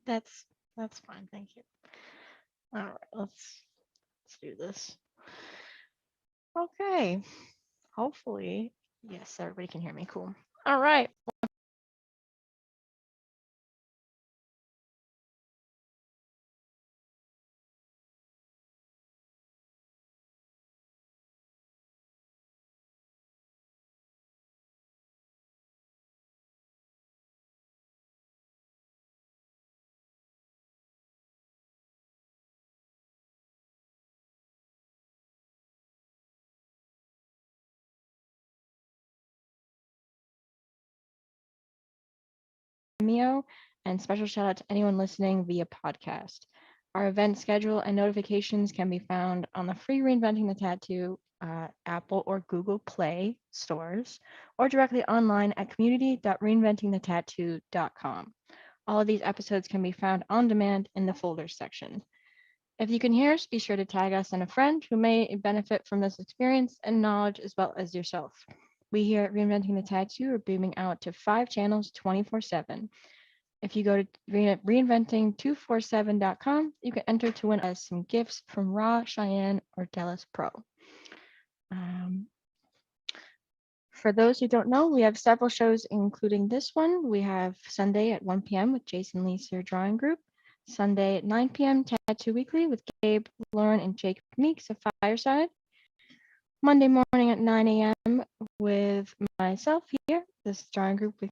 That's that's fine. Thank you. All right, let's do this. Okay. Hopefully, yes, everybody can hear me. Cool. All right. Mio, and special shout out to anyone listening via podcast. Our event schedule and notifications can be found on the free Reinventing the Tattoo Apple or Google Play stores, or directly online at community.reinventingthetattoo.com. All of these episodes can be found on demand in the folders section. If you can hear us, be sure to tag us and a friend who may benefit from this experience and knowledge as well as yourself. We here at Reinventing the Tattoo are booming out to 5 channels 24/7. If you go to reinventing247.com, you can enter to win us some gifts from Raw, Cheyenne, or Dallas Pro. Um, for those who don't know, we have several shows, including this one. We have Sunday at 1 p.m. with Jason Leeser Drawing Group, Sunday at 9 p.m. Tattoo Weekly with Gabe, Lauren, and Jake Meeks of Fireside. Monday morning at 9 a.m. with myself here, this drawing group with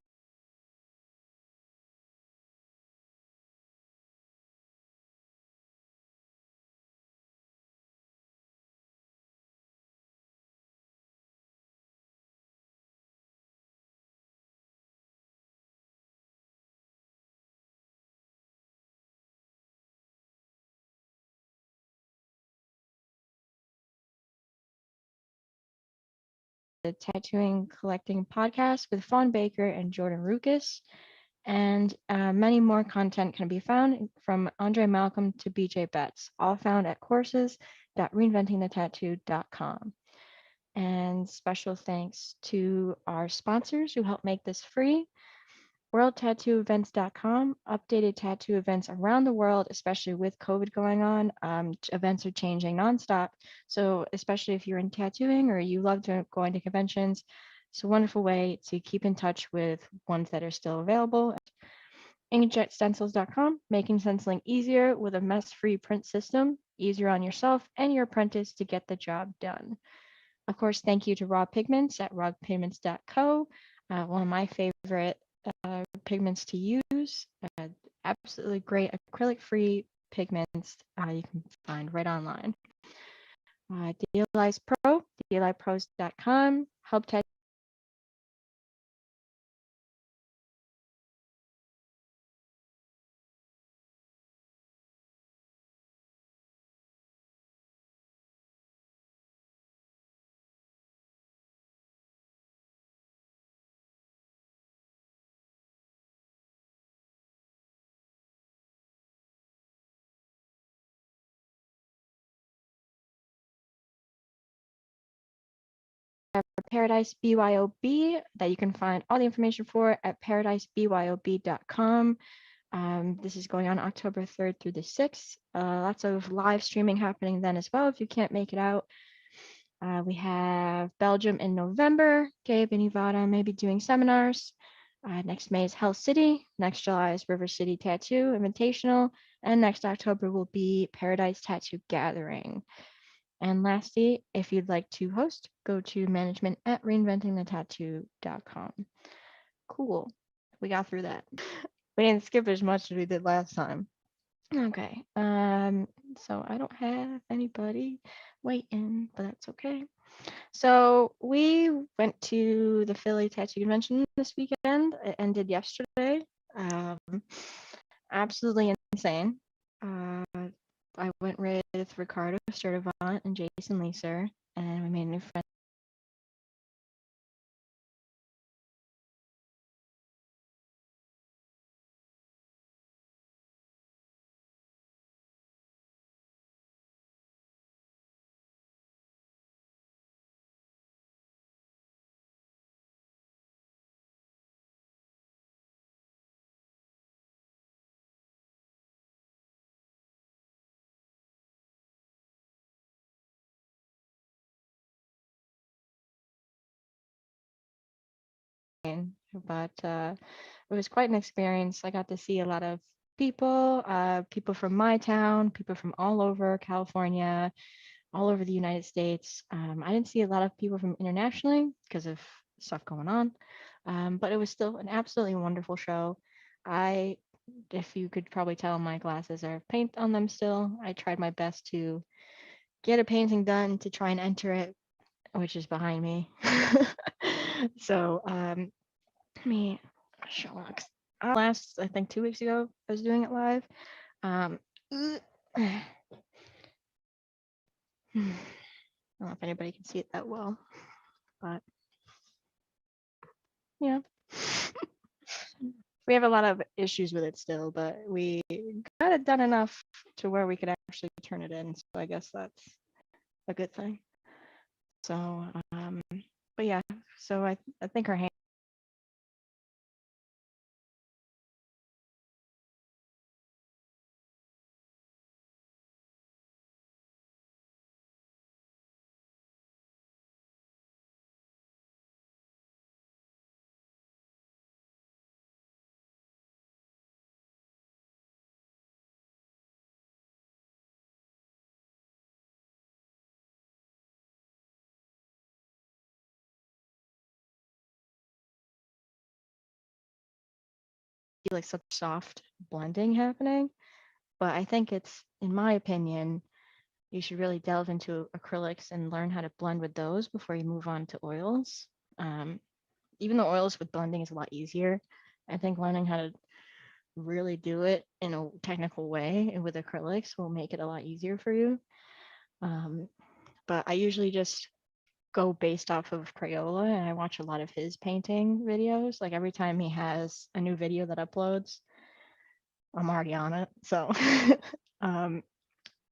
the Tattooing Collecting Podcast with Fawn Baker and Jordan Ruckus. And many more content can be found from Andre Malcolm to BJ Betts, all found at courses.reinventingthetattoo.com. And special thanks to our sponsors who help make this free. WorldTattooEvents.com, updated tattoo events around the world, especially with COVID going on. Events are changing nonstop. So, especially if you're in tattooing or you love going to conventions, it's a wonderful way to keep in touch with ones that are still available. InkJetStencils.com, making stenciling easier with a mess-free print system, easier on yourself and your apprentice to get the job done. Of course, thank you to Raw Pigments at rawpigments.co, one of my favorite pigments to use. Absolutely great acrylic-free pigments you can find right online. DLI's Pro, DLIPros.com, help Paradise BYOB that you can find all the information for at paradisebyob.com. This is going on October 3rd through the 6th. Lots of live streaming happening then as well if you can't make it out. We have Belgium in November. Gabe and Ivana may be doing seminars. Next May is Hell City. Next July is River City Tattoo Invitational. And next October will be Paradise Tattoo Gathering. And lastly, if you'd like to host, go to management at reinventingthetattoo.com. Cool. We got through that. We didn't skip as much as we did last time. Okay. So I don't have anybody waiting, but that's okay. So we went to the Philly Tattoo Convention this weekend. It ended yesterday. Um, Absolutely insane. Uh, I went with Ricardo Sturdivant and Jason Leeser, and we made a new friend. but it was quite an experience. I got to see a lot of people from my town, people from all over California, all over the United States. I didn't see a lot of people from internationally because of stuff going on, but it was still an absolutely wonderful show. I, if you could probably tell, my glasses are paint on them still. I tried my best to get a painting done to try and enter it, which is behind me. So let me show Alex. Last, I think 2 weeks ago, I was doing it live. I don't know if anybody can see it that well, but yeah. We have a lot of issues with it still, but we got it done enough to where we could actually turn it in. So I guess that's a good thing. So, but yeah, so I think her hand like such soft blending happening. But I think it's, in my opinion, you should really delve into acrylics and learn how to blend with those before you move on to oils. Um, Even though oils with blending is a lot easier, I think learning how to really do it in a technical way and with acrylics will make it a lot easier for you. Um, but I usually just go based off of Crayola, and I watch a lot of his painting videos. Like every time he has a new video that uploads, I'm already on it. So um,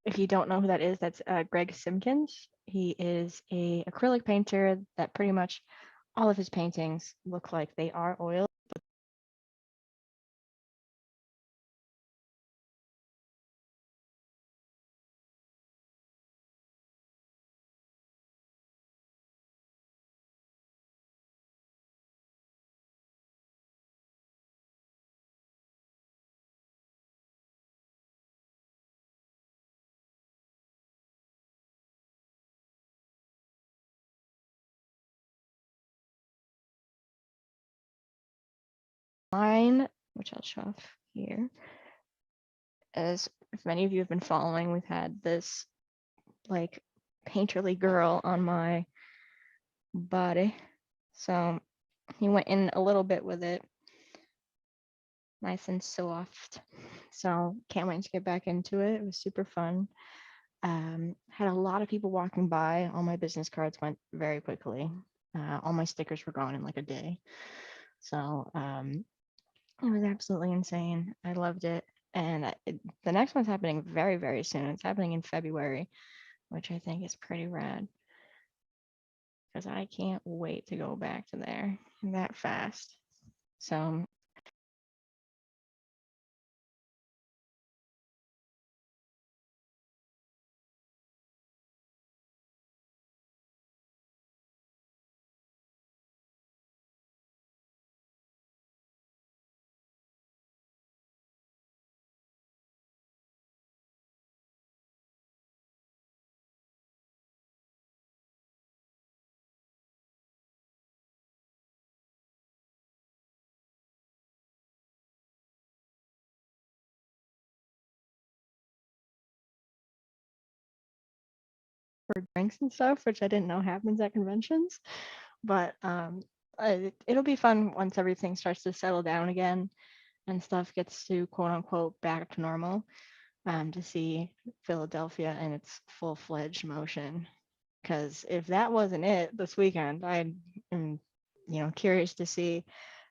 if you don't know who that is, that's Greg Simkins. He is a acrylic painter that pretty much all of his paintings look like they are oil. Mine, which I'll show off here, as if many of you have been following, we've had this like painterly girl on my body. So he went in a little bit with it, nice and soft. So can't wait to get back into it. It was super fun. Had a lot of people walking by. All my business cards went very quickly. All my stickers were gone in like a day. So it was absolutely insane. I loved it. And the next one's happening very, very soon. It's happening in February, which I think is pretty rad because I can't wait to go back to there that fast. So for drinks and stuff, which I didn't know happens at conventions. But it'll be fun once everything starts to settle down again and stuff gets to quote unquote back to normal. To see Philadelphia in its full-fledged motion. Because if that wasn't it this weekend, I am, curious to see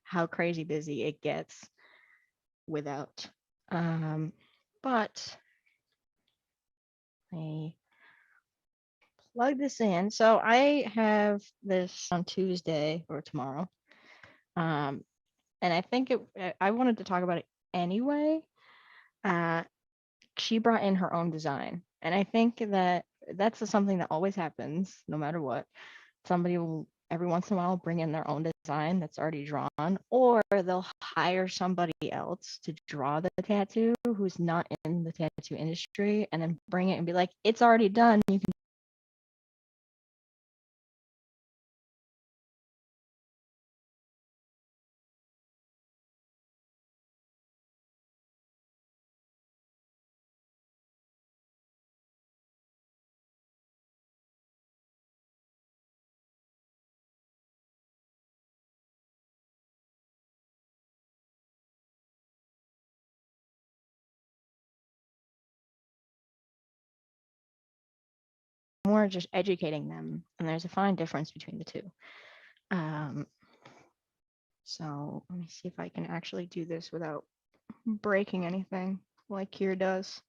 how crazy busy it gets without. But I plug this in. So I have this on Tuesday or tomorrow. Um, and I think I wanted to talk about it anyway. Uh, she brought in her own design. And I think that that's something that always happens no matter what. Somebody will every once in a while bring in their own design that's already drawn, or they'll hire somebody else to draw the tattoo who's not in the tattoo industry, and then bring it and be like, it's already done. You can more just educating them, and there's a fine difference between the two. So let me see if I can actually do this without breaking anything like Kier does.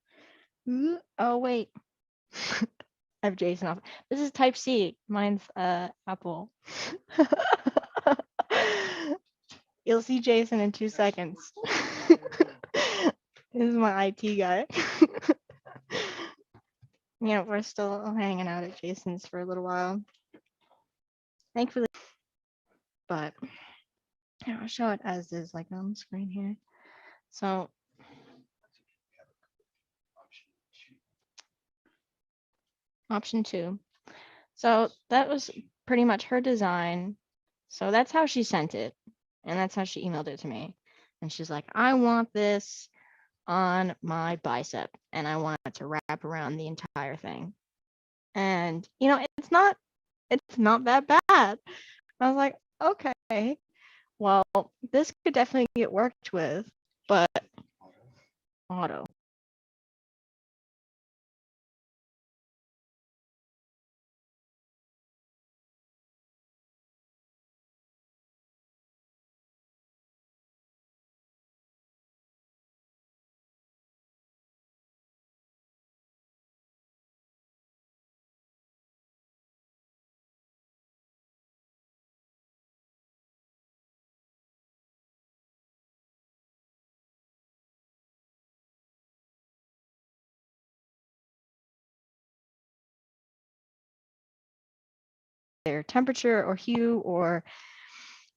Oh wait, I have Jason off. This is Type C. Mine's Apple. You'll see Jason in 2 seconds. This is my IT guy. Yeah, we're still hanging out at Jason's for a little while. Thankfully, but I'll show it as is, like on the screen here. So option 2. So that was pretty much her design. So that's how she sent it. And that's how she emailed it to me. And she's like, I want this on my bicep, and I want it to wrap around the entire thing. And it's not that bad. I was like, okay, well, this could definitely get worked with, but auto. Their temperature or hue or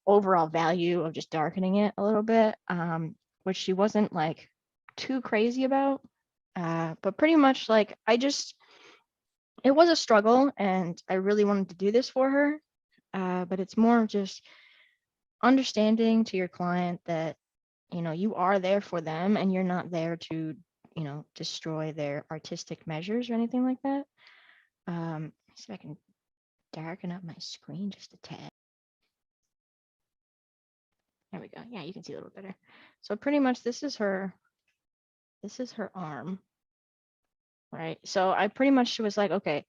overall value of just darkening it a little bit, which she wasn't like too crazy about. But pretty much like it was a struggle, and I really wanted to do this for her. But it's more of just understanding to your client that you are there for them, and you're not there to destroy their artistic measures or anything like that. See if I can darken up my screen just a tad. There we go. Yeah, you can see a little better. So pretty much this is her arm, right? So I pretty much was like, okay,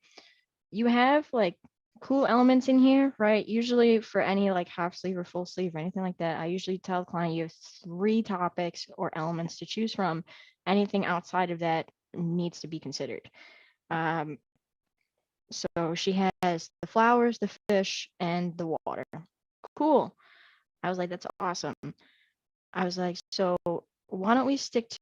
you have like cool elements in here, right? Usually for any like half sleeve or full sleeve or anything like that, I usually tell the client you have 3 topics or elements to choose from. Anything outside of that needs to be considered. So she has the flowers, the fish, and the water. Cool. I was like, that's awesome. I was like, so why don't we stick to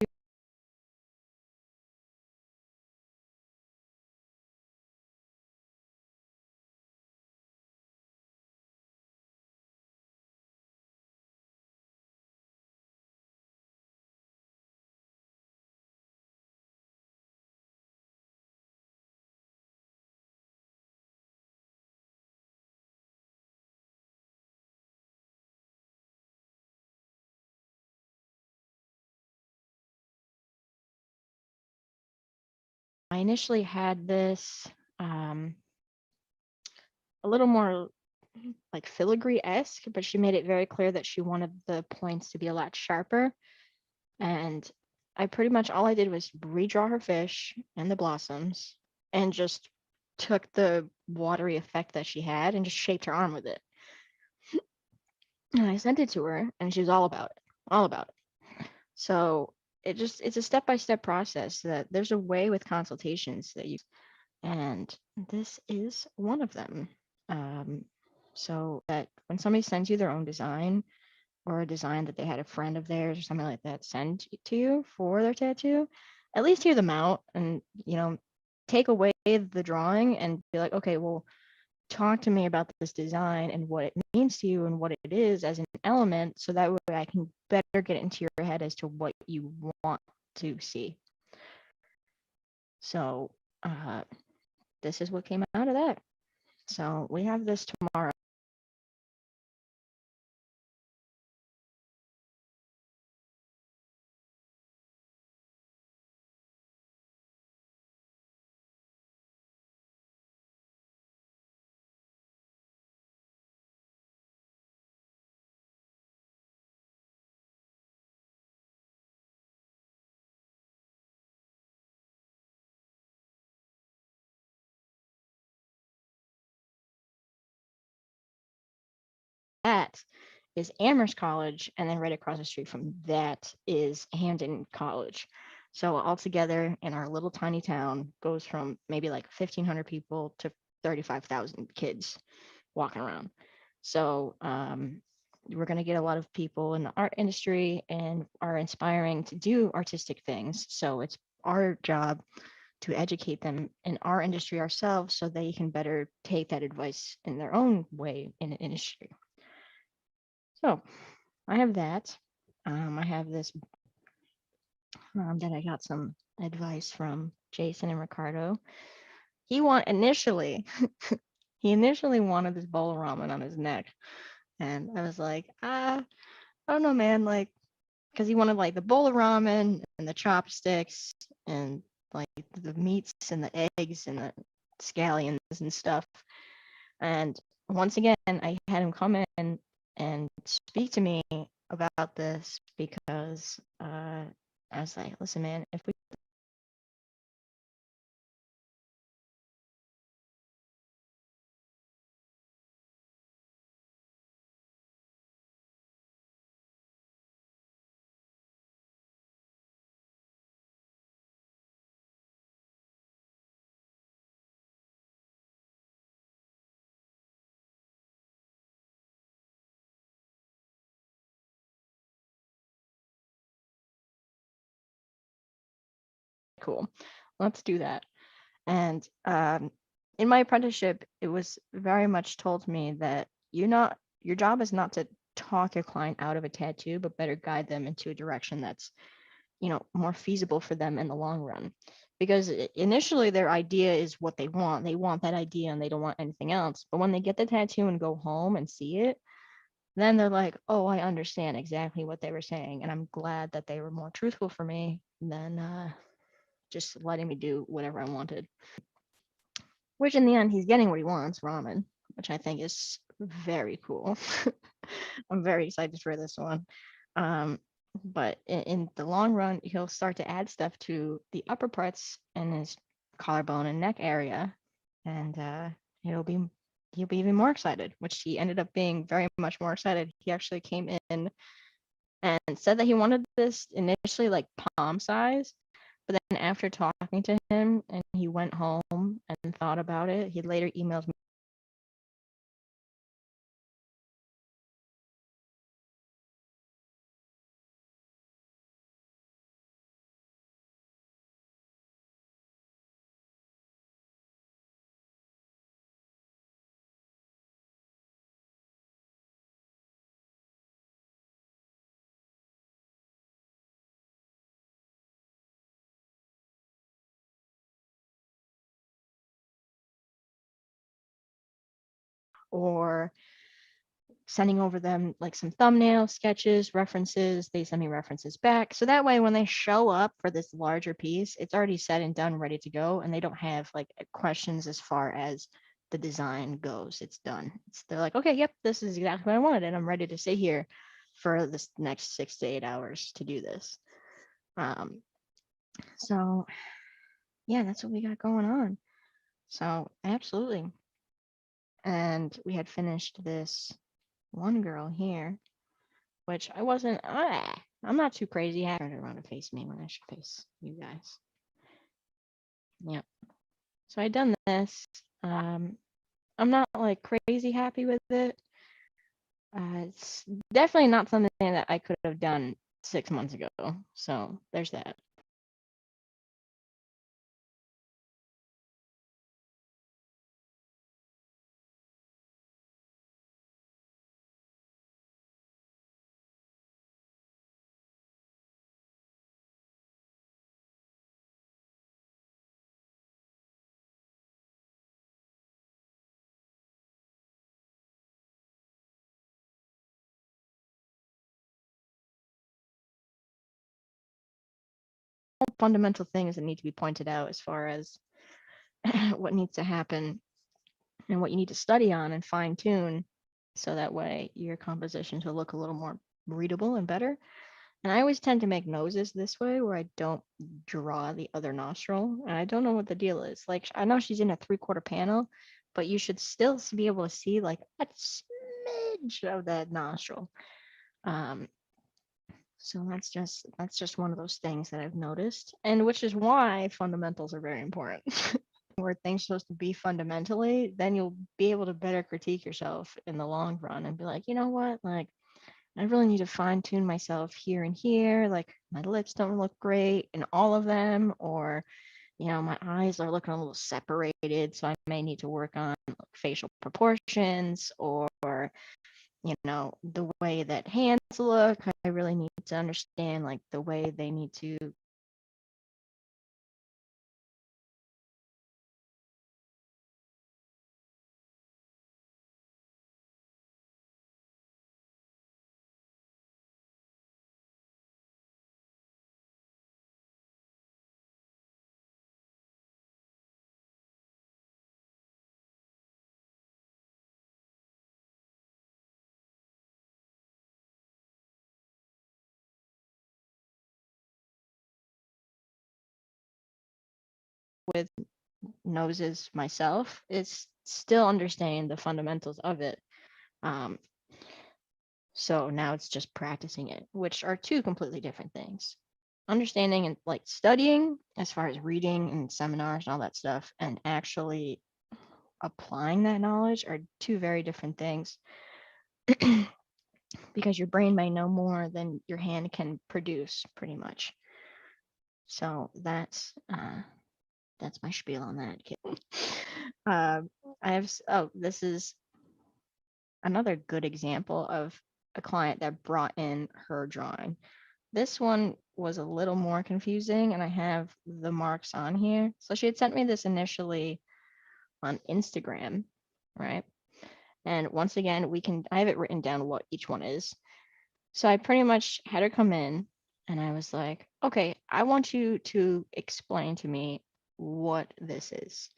I initially had this a little more like filigree-esque, but she made it very clear that she wanted the points to be a lot sharper. And I pretty much all I did was redraw her fish and the blossoms and just took the watery effect that she had and just shaped her arm with it. And I sent it to her, and she was all about it, all about it. So it's a step-by-step process that there's a way with consultations that you, and this is one of them. So that when somebody sends you their own design, or a design that they had a friend of theirs or something like that send to you for their tattoo, at least hear them out and take away the drawing and be like, okay, well, talk to me about this design and what it means to you and what it is as an element, so that way I can better get it into your head as to what you want to see. So this is what came out of that. So we have this tomorrow. That is Amherst College, and then right across the street from that is Hamden College. So altogether, in our little tiny town, goes from maybe like 1,500 people to 35,000 kids walking around. So we're going to get a lot of people in the art industry and are inspiring to do artistic things. So it's our job to educate them in our industry ourselves, so they can better take that advice in their own way in an industry. So I have that. I have this that I got some advice from Jason and Ricardo. Initially, he initially wanted this bowl of ramen on his neck, and I was like, I don't know, man, like, because he wanted like the bowl of ramen and the chopsticks and like the meats and the eggs and the scallions and stuff. And once again, I had him come in and speak to me about this because I was like, listen, man, if we cool, let's do that. And in my apprenticeship, it was very much told to me that your job is not to talk your client out of a tattoo, but better guide them into a direction that's, more feasible for them in the long run. Because initially their idea is what they want. They want that idea and they don't want anything else. But when they get the tattoo and go home and see it, then they're like, oh, I understand exactly what they were saying. And I'm glad that they were more truthful for me than just letting me do whatever I wanted. Which in the end, he's getting what he wants, ramen, which I think is very cool. I'm very excited for this one. Um, but in the long run, he'll start to add stuff to the upper parts in his collarbone and neck area, and he'll be he'll be even more excited, which he ended up being very much more excited. He actually came in and said that he wanted this initially like palm size, but then after talking to him and he went home and thought about it, he later emailed me. Or sending over them like some thumbnail sketches, references. They send me references back. So that way, when they show up for this larger piece, it's already said and done, ready to go. And they don't have like questions as far as the design goes. It's done. They're like, okay, yep, this is exactly what I wanted. And I'm ready to stay here for this next 6 to 8 hours to do this. So yeah, that's what we got going on. So absolutely. And we had finished this one girl here, which I wasn't, I'm not too crazy. I turned around to face me when I should face you guys. Yep. So I done this. I'm not like crazy happy with it. It's definitely not something that I could have done 6 months ago. So there's that. fundamental things that need to be pointed out as far as what needs to happen and what you need to study on and fine tune so that way your compositions will look a little more readable and better. And I always tend to make noses this way where I don't draw the other nostril. And I don't know what the deal is. Like, I know she's in a 3/4 panel, but you should still be able to see like a smidge of that nostril. Um, so that's just one of those things that I've noticed, and which is why fundamentals are very important. Where things are supposed to be fundamentally, then you'll be able to better critique yourself in the long run and be like, you know what, like I really need to fine tune myself here and here. Like my lips don't look great in all of them, or my eyes are looking a little separated, so I may need to work on facial proportions, or the way that hands look. I really need to understand like the way they need to with noses myself. It's still understanding the fundamentals of it. Um, So now it's just practicing it, which are two completely different things. Understanding and like studying, as far as reading and seminars and all that stuff, and actually applying that knowledge are two very different things because your brain may know more than your hand can produce, pretty much. So that's my spiel on that, kid. This is another good example of a client that brought in her drawing. This one was a little more confusing, and I have the marks on here. So she had sent me this initially on Instagram, right? And once again, I have it written down what each one is. So I pretty much had her come in, and I was like, okay, I want you to explain to me what this is.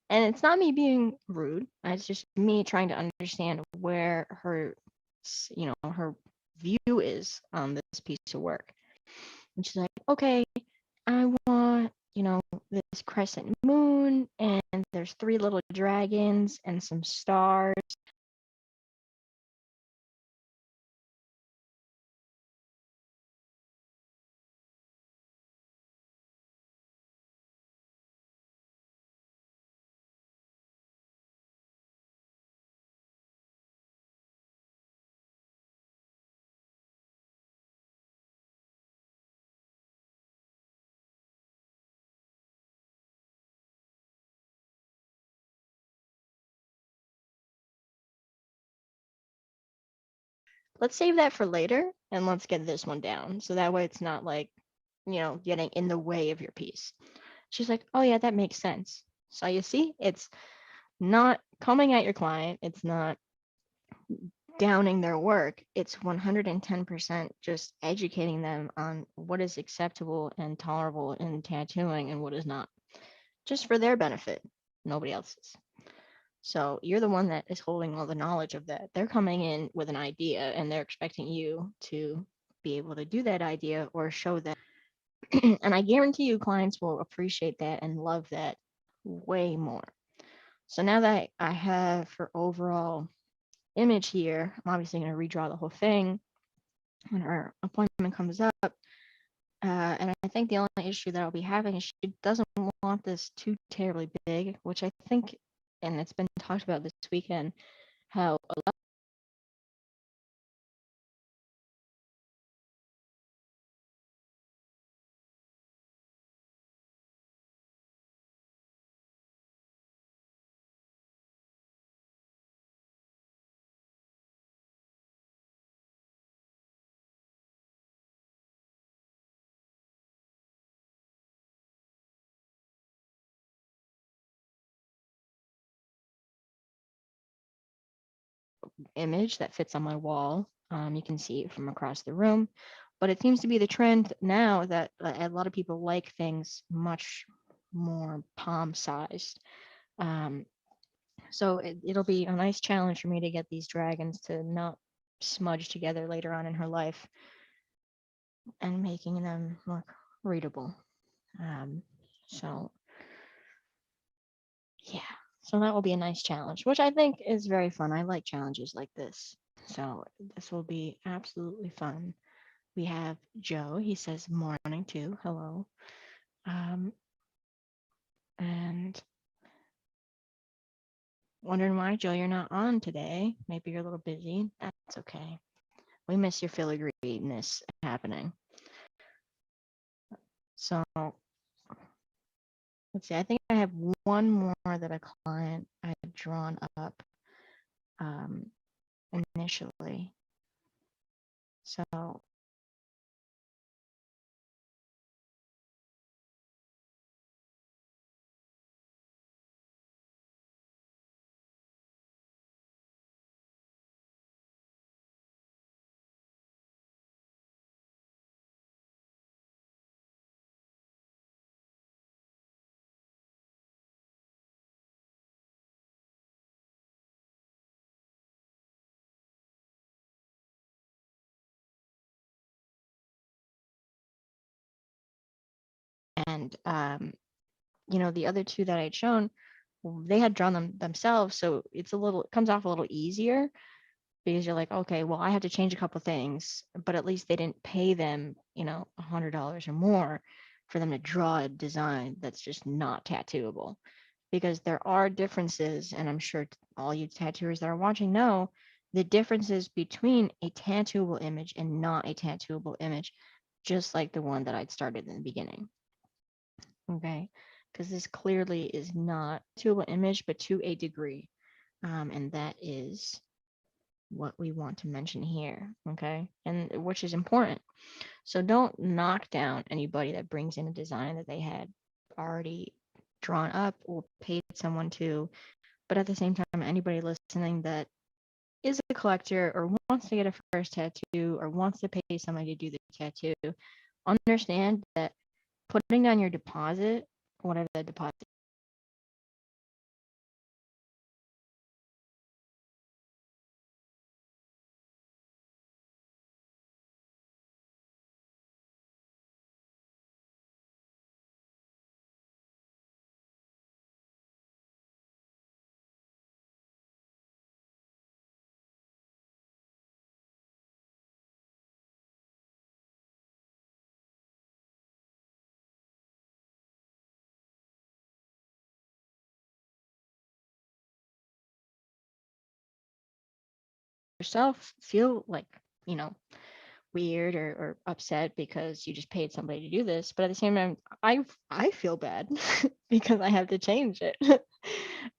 And it's not me being rude. It's just me trying to understand where her view is on this piece of work. And she's like, okay, I want, this crescent moon, and there's 3 little dragons and some stars. Let's save that for later and let's get this one down. So that way it's not like, getting in the way of your piece. She's like, oh yeah, that makes sense. So you see, it's not coming at your client. It's not downing their work. It's 110% just educating them on what is acceptable and tolerable in tattooing and what is not, just for their benefit, nobody else's. So you're the one that is holding all the knowledge of that. They're coming in with an idea and they're expecting you to be able to do that idea or show that. And I guarantee you clients will appreciate that and love that way more. So now that I have her overall image here, I'm obviously going to redraw the whole thing when our appointment comes up. And I think the only issue that I'll be having is she doesn't want this too terribly big, which I think, and it's been talked about this weekend, how a lot of image that fits on my wall. You can see it from across the room. But it seems to be the trend now that a lot of people like things much more palm sized. Um, so it'll be a nice challenge for me to get these dragons to not smudge together later on in her life and making them look readable. Um, so yeah, so that will be a nice challenge, which I think is very fun. I like challenges like this. So this will be absolutely fun. We have Joe. He says morning too. Hello. Um, and wondering why, Joe, you're not on today. Maybe you're a little busy. That's okay. We miss your filigreenness happening. So let's see. I think I have one more that a client I had drawn up um, initially. So and the other two that I'd shown, they had drawn them themselves, so it comes off a little easier because you're like, okay, well, I had to change a couple things, but at least they didn't pay them, $100 or more for them to draw a design that's just not tattooable. Because there are differences, and I'm sure all you tattooers that are watching know the differences between a tattooable image and not a tattooable image, just like the one that I'd started in the beginning. Okay, because this clearly is not a tattooable image, but to a degree. And that is what we want to mention here, okay? And which is important. So don't knock down anybody that brings in a design that they had already drawn up or paid someone to. But at the same time, anybody listening that is a collector or wants to get a first tattoo or wants to pay somebody to do the tattoo, understand that putting down your deposit, whatever that deposit, yourself feel like, you know, weird or upset because you just paid somebody to do this, but at the same time I feel bad because I have to change it.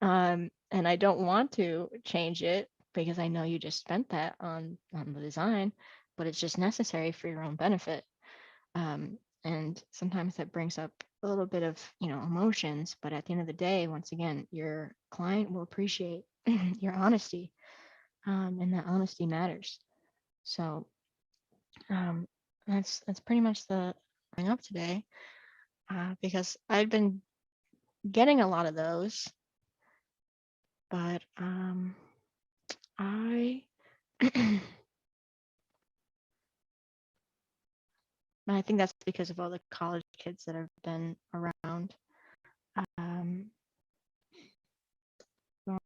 And I don't want to change it because I know you just spent that on the design, but it's just necessary for your own benefit. And sometimes that brings up a little bit of emotions, but at the end of the day, once again, your client will appreciate your honesty, and that honesty matters. So um, that's pretty much the bring up today, because I've been getting a lot of those, but I I think that's because of all the college kids that have been around. Um, so,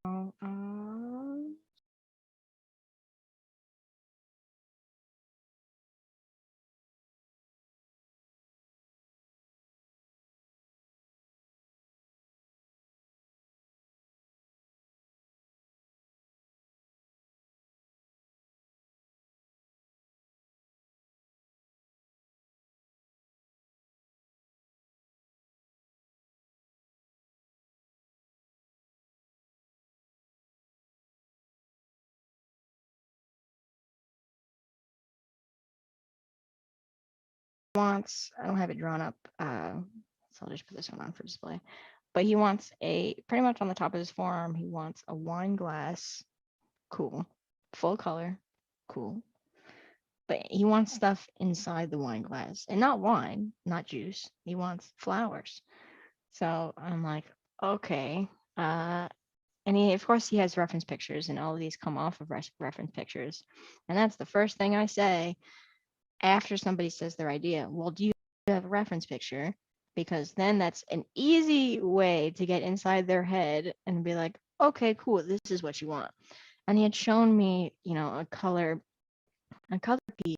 I don't have it drawn up, so I'll just put this one on for display. But he wants pretty much on the top of his forearm, he wants a wine glass, cool, full color, cool, but he wants stuff inside the wine glass, and not wine, not juice. He wants flowers. So I'm like, okay. And he, of course, he has reference pictures, and all of these come off of reference pictures. And that's the first thing I say after somebody says their idea. Well, do you have a reference picture? Because then that's an easy way to get inside their head and be like, okay, cool, this is what you want. And he had shown me, a color piece.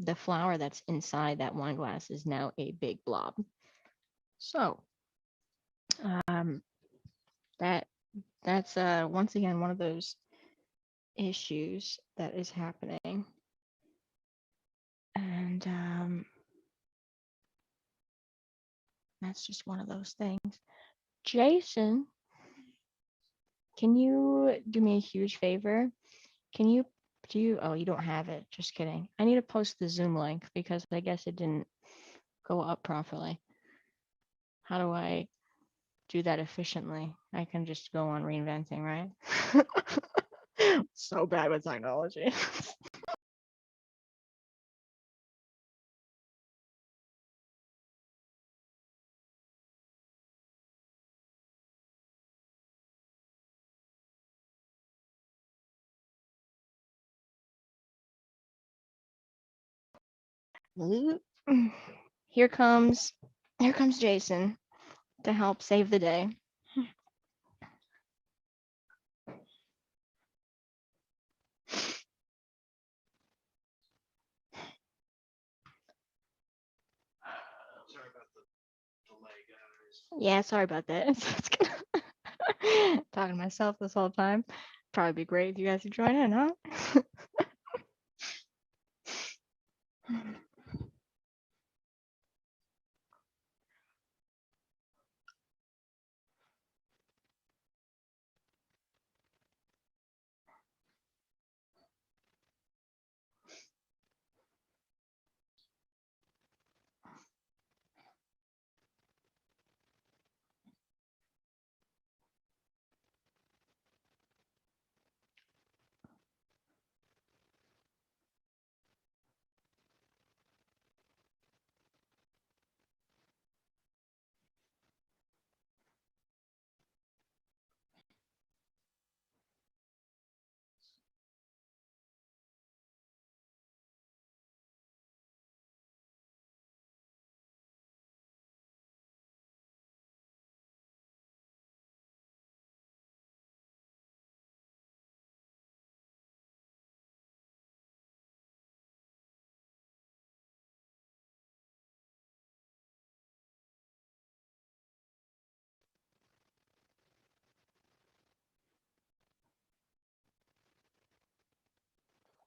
The flower that's inside that wine glass is now a big blob. So um, that that's once again one of those issues that is happening, and that's just one of those things. Jason, can you do me a huge favor? Can you do you? Oh, you don't have it. Just kidding. I need to post the Zoom link because I guess it didn't go up properly. How do I do that efficiently? I can just go on Reinventing, right? So bad with technology. Here comes here comes Jason to help save the day. Yeah, sorry about that. Talking to myself this whole time. Probably be great if you guys could join in, huh?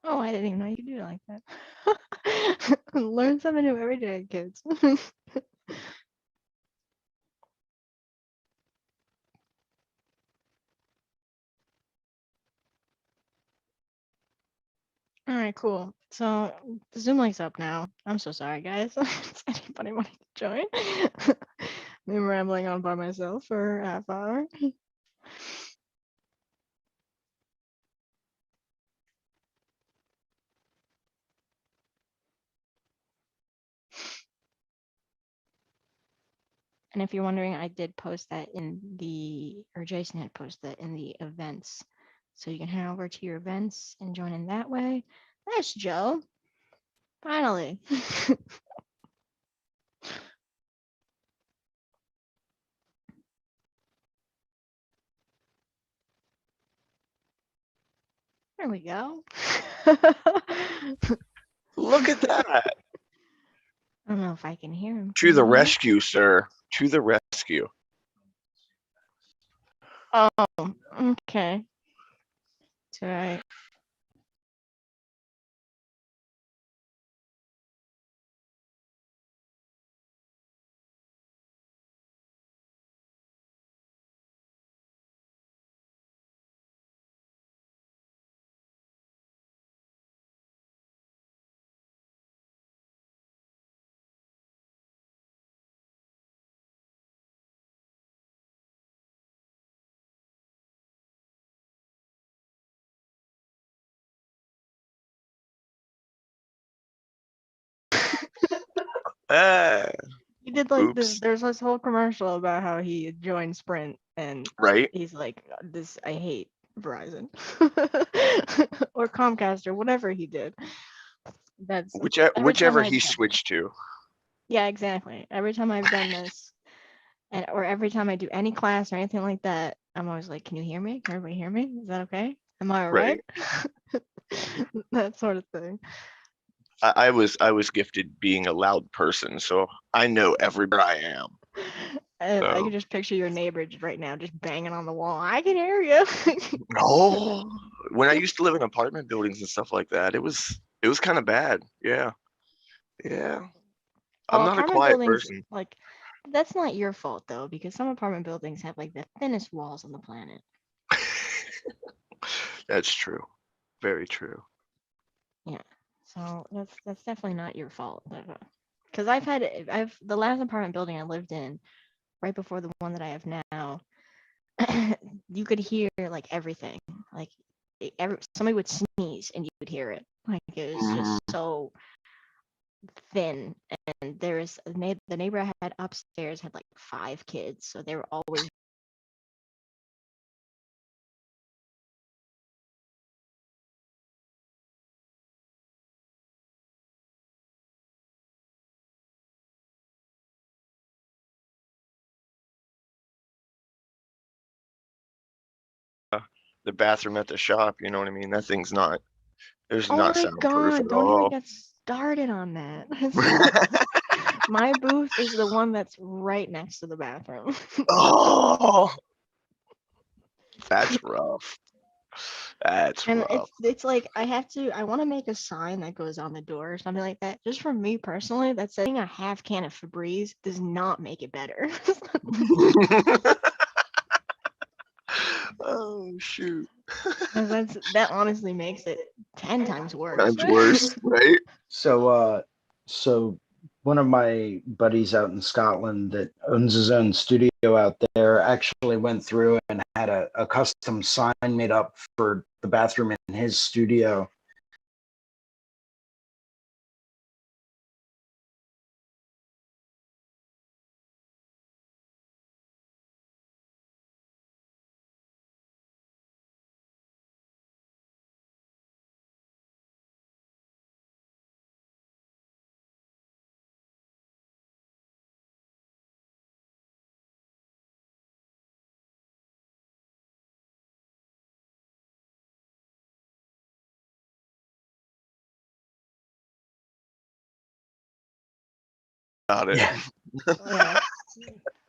Oh, I didn't even know you could do it like that. Learn something new every day, kids. All right, cool. So the Zoom link's up now. I'm so sorry, guys. Does anybody want to join? Me rambling on by myself for a half hour. And if you're wondering, I did post that or Jason had posted that in the events. So you can head over to your events and join in that way. That's Joe. Finally. There we go. Look at that. I don't know if I can hear him. To the rescue, sir. To the rescue. Oh, okay. So I Ah, He did like this. oops. There's this whole commercial about how he joined Sprint, and Right. he's like, "This I hate Verizon or Comcast or whatever he did." That's every time Whichever I've he done this. switched to. Yeah, exactly. Every time I've done this, and or every time I do any class or anything like that, I'm always like, "Can you hear me? Can everybody hear me? Is that okay? Am I all right?" Right. That sort of thing. I was gifted being a loud person, so I know everywhere I am. And I can So just picture your neighbor right now just banging on the wall. I can hear you. no. When I used to live in apartment buildings and stuff like that, it was kind of bad. Yeah. Yeah. I'm Well, not a apartment quiet buildings, person. like, that's not your fault though, because some apartment buildings have like the thinnest walls on the planet. That's true. Very true. Yeah. So that's definitely not your fault. Because I've the last apartment building I lived in, right before the one that I have now, you could hear like everything. Like somebody would sneeze and you would hear it. Like it was just Mhm. so thin. And there's the neighbor I had upstairs had like 5 kids, so they were always The bathroom at the shop, you know what I mean? That thing's not, it's Oh not my soundproof God, at don't even all. get started on that. My booth is the one that's right next to the bathroom. Oh, that's rough. That's And rough. it's like I want to make a sign that goes on the door or something like that. Just for me personally, that says a half can of Febreze does not make it better. Oh shoot. That honestly makes it 10 times worse. Times worse, right? So one of my buddies out in Scotland that owns his own studio out there actually went through and had a custom sign made up for the bathroom in his studio. Got it. Yeah. Yeah.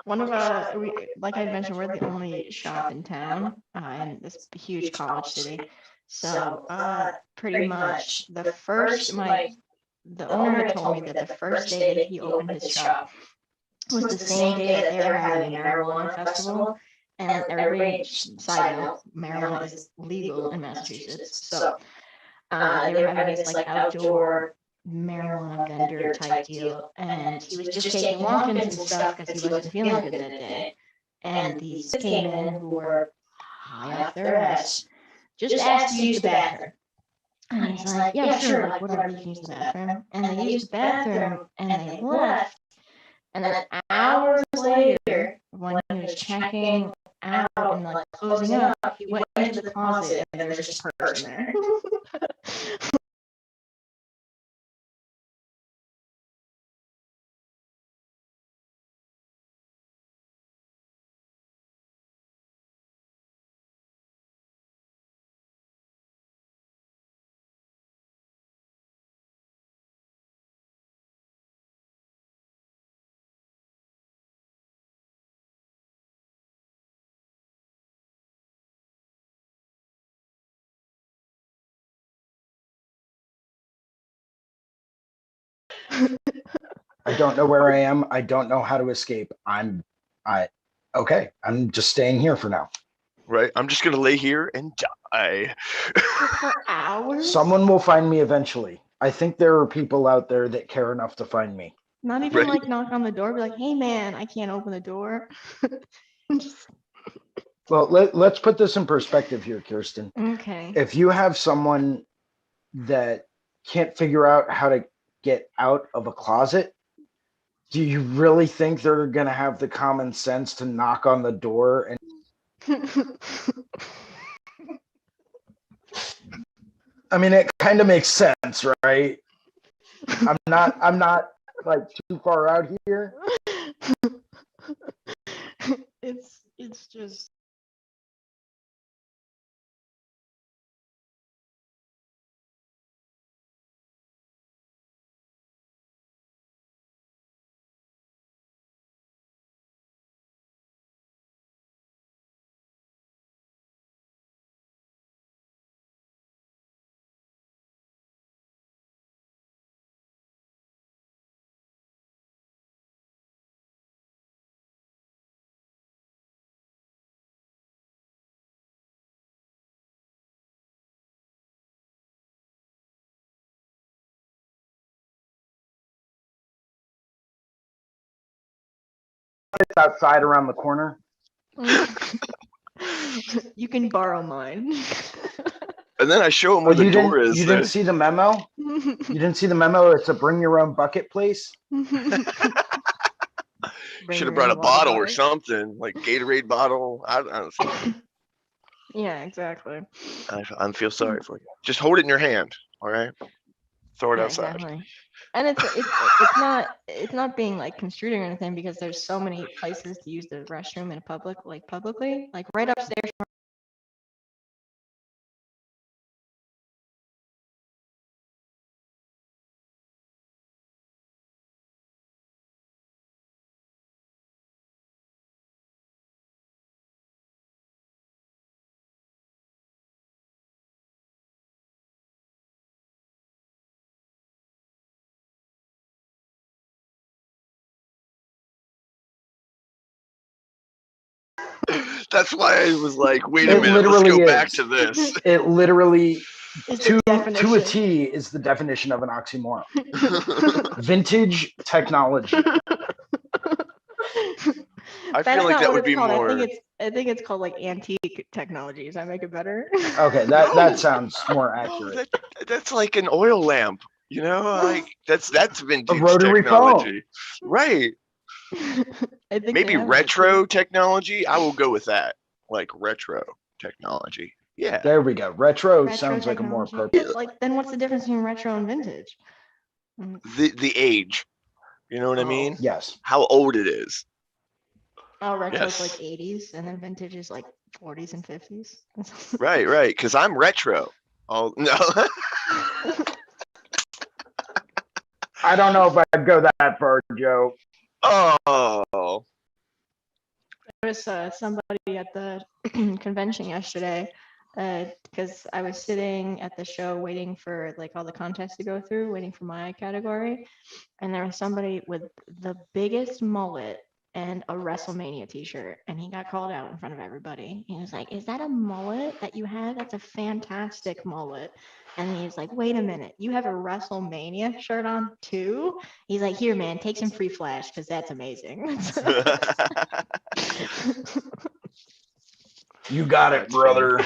One of like I mentioned, we're the only shop in town, in this huge college city. So pretty much the owner had told me that the first day that he opened his shop was the same day that they were having a marijuana festival. And everybody, side note, marijuana is legal in Massachusetts. So they were having this like outdoor marijuana vendor type deal, and he was just taking walk-ins and stuff because he wasn't feeling good that day. And these kids came in who were high off their ass, just asked to use the bathroom. And he's like, "Yeah, sure, like whatever, you can use the bathroom." And they used the bathroom and they left. And then hours later, when he was checking out and like closing up, he went into the closet and there was just a purse in there. I don't know where I am. I don't know how to escape. I okay. I'm just staying here for now. Right? I'm just gonna lay here and die. For hours? Someone will find me eventually. I think there are people out there that care enough to find me. Not even Right? like knock on the door, be like, "Hey man, I can't open the door." Just Well, let's put this in perspective here, Kirsten. okay. If you have someone that can't figure out how to get out of a closet, Do you really think they're gonna have the common sense to knock on the door and I mean it kind of makes sense, right? I'm not like too far out here. It's just It's outside around the corner. you can borrow mine. And then I show him Oh, where the door is. You didn't see the memo? You didn't see the memo? It's a bring your own bucket place. Should have brought a bottle or something, like Gatorade bottle. I don't know. Yeah, exactly. I feel sorry for you. Just hold it in your hand, all right? Throw it Yeah, outside. exactly. And it's not being like construed or anything because there's so many places to use the restroom in public, like publicly, like right upstairs. That's why I was like, wait a It minute, let's go literally back is. to this. It literally Is the to a definition. T is the definition of an oxymoron. Vintage technology. I That's feel like not that what would it's be called. more. I think it's called like antique technologies. I make it better. Okay, No. that sounds more No, accurate. that's like an oil lamp, you know, like that's vintage rotary technology, right? I think Maybe retro technology. I will go with that, like retro technology. Yeah, There we go. Retro, Retro sounds like a more technology. appropriate. Like, then what's the difference between retro and vintage? the age. You know what I mean? Yes. How old it is. Oh, retro's Yes. like 80s, and then vintage is like 40s and 50s. Right, right. Because I'm retro. Oh no. I don't know if I'd go that far, Joe. Oh. There was somebody at the convention yesterday because I was sitting at the show waiting for like all the contests to go through, waiting for my category, and there was somebody with the biggest mullet and a WrestleMania t-shirt, and he got called out in front of everybody. He was like, "Is that a mullet that you have? That's a fantastic mullet." And he's like, "Wait a minute, you have a WrestleMania shirt on too?" He's like, "Here, man, take some free flash because that's amazing." You got it, That's brother.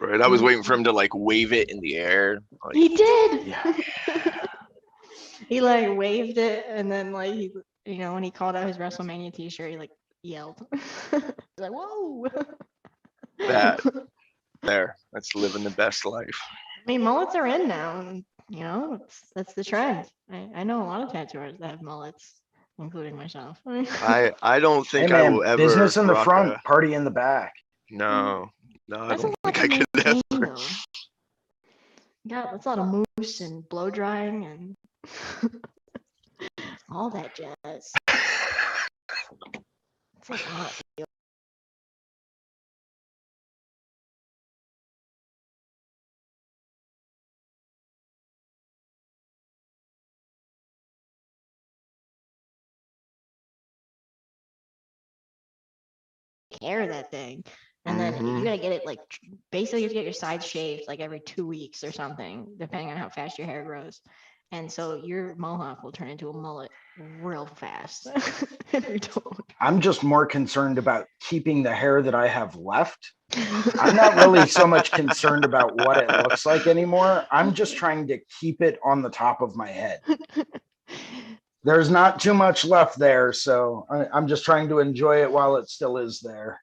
Right. I was waiting for him to like wave it in the air. Like, He did. Yeah. He like waved it, and then like he, when he called out his WrestleMania t-shirt, he like yelled. He's like, "Whoa!" that. There. That's living the best life. I mean, mullets are in now, and that's the trend. I know a lot of tattooers that have mullets, including myself. I don't Hey think I man, will ever business in the rock front, party in the back. No, I That's a don't lot think I to could maintain, ever. though. Yeah, that's a lot of mousse and blow drying and all that jazz. It's like a lot. Hair that thing, and then you gotta get it like basically you have to get your sides shaved like every 2 weeks or something, depending on how fast your hair grows. And so your mohawk will turn into a mullet real fast if you don't. I'm just more concerned about keeping the hair that I have left. I'm not really so much concerned about what it looks like anymore. I'm just trying to keep it on the top of my head. There's not too much left there, so I'm just trying to enjoy it while it still is there.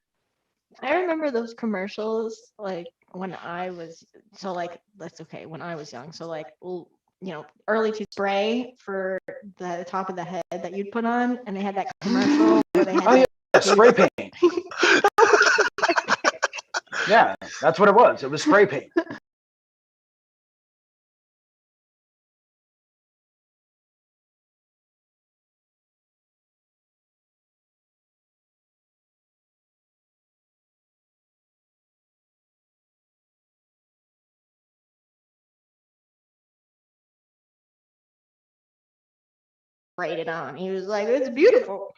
I remember those commercials like when I was that's okay when I was young. So like early to spray for the top of the head that you'd put on, and they had that commercial where they had Oh yeah, spray paint. Yeah, that's what it was. It was spray paint. sprayed it on. He was like, "It's beautiful."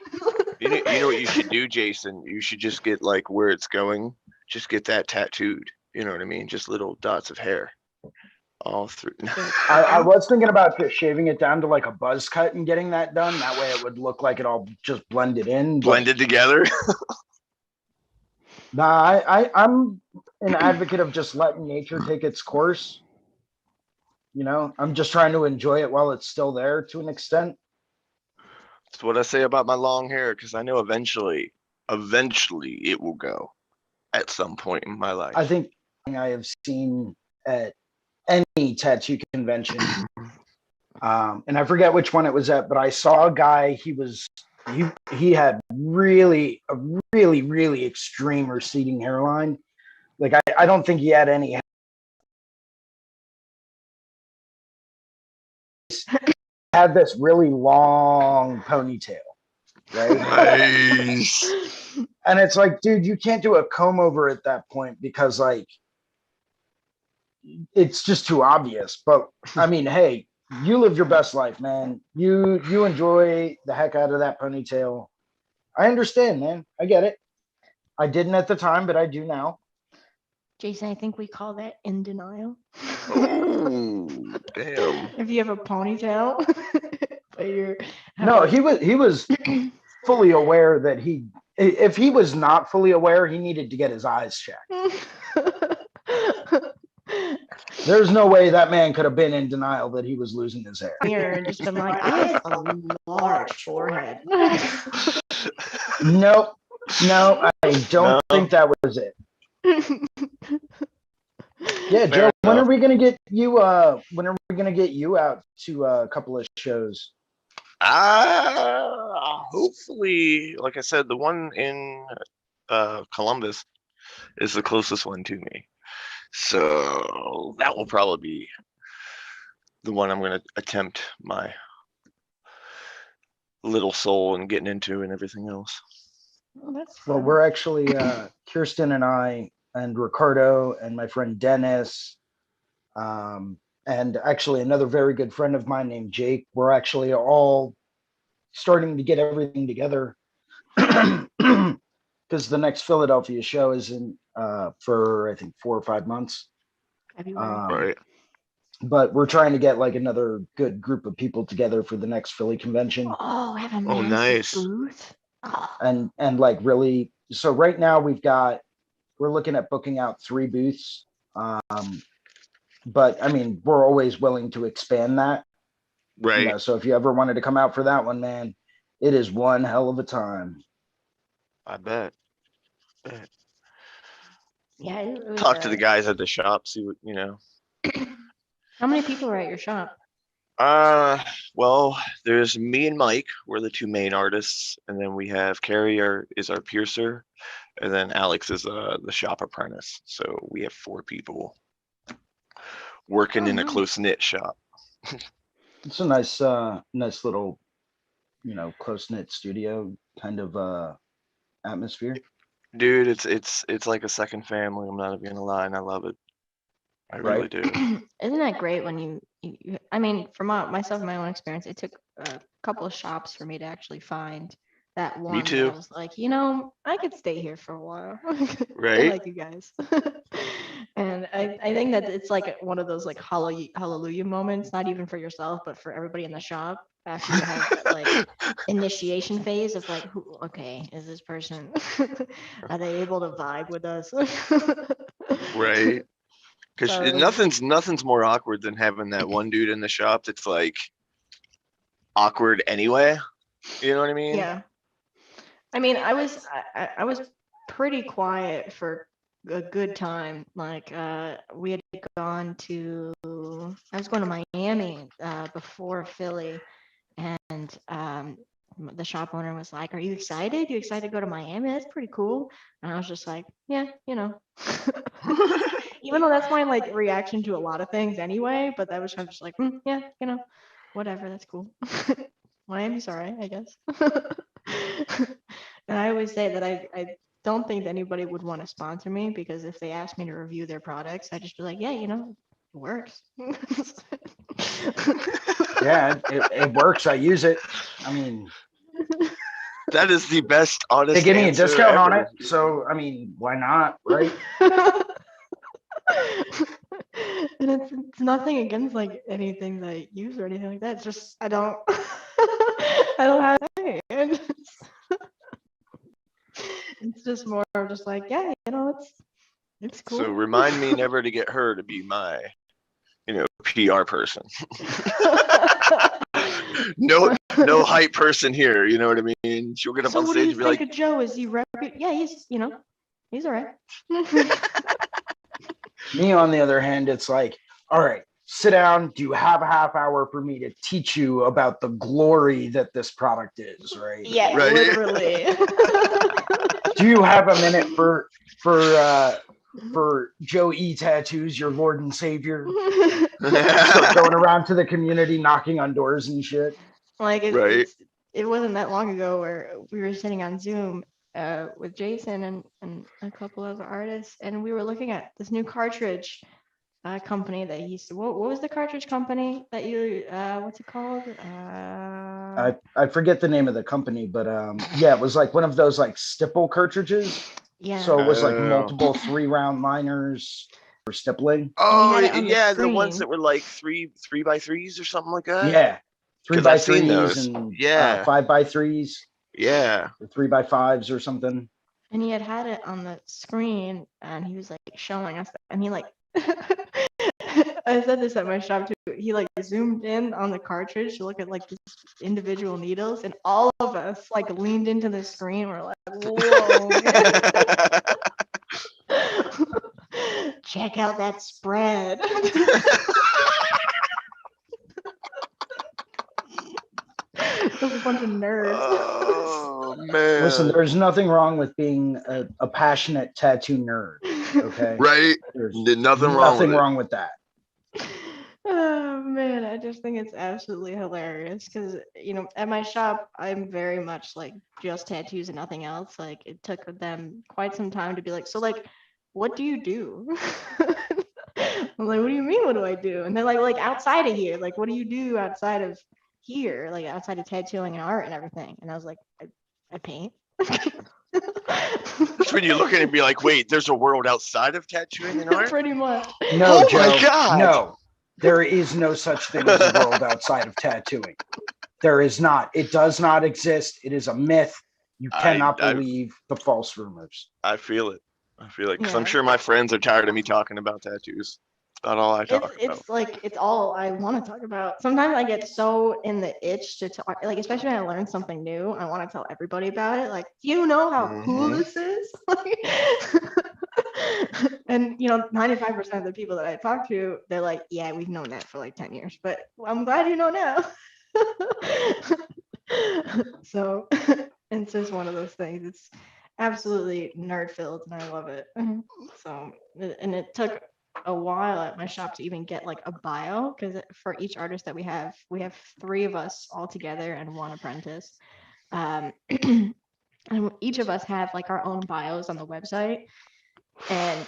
You know what you should do, Jason? You should just get like where it's going. Just get that tattooed. You know what I mean? Just little dots of hair all through. I was thinking about just shaving it down to like a buzz cut and getting that done. That way it would look like it all just blended in. Blended together. Nah, I'm an advocate of just letting nature take its course. You know, I'm just trying to enjoy it while it's still there to an extent. That's what I say about my long hair, because I know eventually it will go at some point in my life. I think I have seen at any tattoo convention, and I forget which one it was at, but I saw a guy. He had really extreme receding hairline. Like I don't think he had any. Had this really long ponytail, right? Nice. And it's like, dude, you can't do a comb over at that point because like it's just too obvious. But I mean, hey, you live your best life, man. You enjoy the heck out of that ponytail. I understand, man. I get it. I didn't at the time, but I do now. Jason, I think we call that in denial. Oh, damn. If you have a ponytail, but you're No, he was fully aware that if he was not fully aware, he needed to get his eyes checked. There's no way that man could have been in denial that he was losing his hair. Here and just been like, I have a large forehead. No, I don't think that was it. Yeah, Fair Joe, when are enough. we gonna get you when are we gonna get you out to a couple of shows? Hopefully, like I said, the one in Columbus is the closest one to me. So that will probably be the one I'm going to attempt my little soul and getting into and everything else. Well, we're actually Kirsten and I and Ricardo and my friend Dennis, and actually another very good friend of mine named Jake. We're actually all starting to get everything together because the next Philadelphia show is in for I think 4 or 5 months. Right. But we're trying to get like another good group of people together for the next Philly convention. Oh, have a Oh, massive nice. booth. Oh. And like really, so right now we're looking at booking out 3 booths. But I mean, we're always willing to expand that. Right. You know, so if you ever wanted to come out for that one, man, it is one hell of a time. I bet. Yeah. It was, Talk to the guys at the shop, see what, How many people are at your shop? Well, there's me and Mike. We're the 2 main artists, and then we have Carrie is our piercer, and then Alex is the shop apprentice. So we have 4 people working in a close-knit shop. It's a nice little, close-knit studio kind of atmosphere. Dude, it's like a second family. I'm not even gonna lie, and I love it. I really do. Isn't that great when you I mean, from myself and my own experience, it took a couple of shops for me to actually find that one. Me too. That I was like, I could stay here for a while. I Right? like you guys. And I think that it's like one of those like hallelujah moments, not even for yourself, but for everybody in the shop after you have that like initiation phase of like, who, okay, is this person, are they able to vibe with us? Right. Because So it was, nothing's more awkward than having that one dude in the shop that's like awkward anyway. You know what I mean? yeah. I mean, I was pretty quiet for a good time. Like we had gone to I was going to Miami before Philly, and the shop owner was like, "Are you excited? You excited to go to Miami? That's pretty cool." And I was just like, "Yeah, you know." Even though that's my like reaction to a lot of things anyway, but that was kind of just like, yeah, you know, whatever, that's cool. Miami's all right, I guess. And I always say that I don't think that anybody would want to sponsor me because if they asked me to review their products, I'd just be like, yeah, you know, it works. Yeah, it works. I use it. I mean, That is the best they honest give me a answer discount on ever. it. So, I mean, why not? Right. And it's nothing against like anything that I use or anything like that. It's just I don't I don't have to say. And it's just more of just like, yeah, you know, it's So cool. remind me never to get her to be my, PR person. No hype person here. You know what I mean? She'll get up So on what do stage you and be think like, of Joe? Is he yeah, he's all right. Me, on the other hand, it's like, all right, sit down. Do you have a half hour for me to teach you about the glory that this product is? Right. Yeah, Right. literally. Do you have a minute for Joe E tattoos, your Lord and Savior? Start going around to the community, knocking on doors and shit. Like Right. it wasn't that long ago where we were sitting on Zoom with Jason and a couple of artists, and we were looking at this new cartridge company that he used to. What was the cartridge company that you? What's it called? I forget the name of the company, but yeah, it was like one of those like stipple cartridges. Yeah. So it was like Oh. multiple 3-round liners for stippling. And he Oh had it on the yeah, the ones screen. that were like three by threes or something like that. Yeah, three 'Cause by I've seen threes those. and Yeah. 5x3s, Yeah. or 3x5s or something. And he had it on the screen, and he was like showing us, and he like. I said this at my shop too. He like zoomed in on the cartridge to look at like the individual needles, and all of us like leaned into the screen. We're like, "Whoa, man. Check out that spread." Those a bunch of nerds. Oh man. Listen, there's nothing wrong with being a passionate tattoo nerd. Okay, Right? there's Nothing wrong with it. wrong with that. Oh man, I just think it's absolutely hilarious because at my shop I'm very much like just tattoos and nothing else. Like it took them quite some time to be like, so like, what do you do? I'm like, what do you mean? What do I do? And they're like outside of here, like, what do you do outside of here, like outside of tattooing and art and everything? And I was like, I paint. That's when you look at it and be like, wait, there's a world outside of tattooing and art? Pretty much. No, Oh my Joe. God. No, there is no such thing as a world outside of tattooing. There is not. It does not exist. It is a myth. You cannot believe the false rumors. I feel it. Because I'm Yeah. sure my friends are tired of me talking about tattoos. It's not all I talk about. It's like it's all I want to talk about. Sometimes I get so in the itch to talk, like especially when I learn something new, I want to tell everybody about it. Like, do you know how cool Mhm. this is? And 95% of the people that I talk to, they're like, yeah, we've known that for like 10 years, but I'm glad you know now. So it's just one of those things. It's absolutely nerd filled and I love it. So, and it took a while at my shop to even get like a bio because for each artist that we have 3 of us all together and 1 apprentice. And each of us have like our own bios on the website, and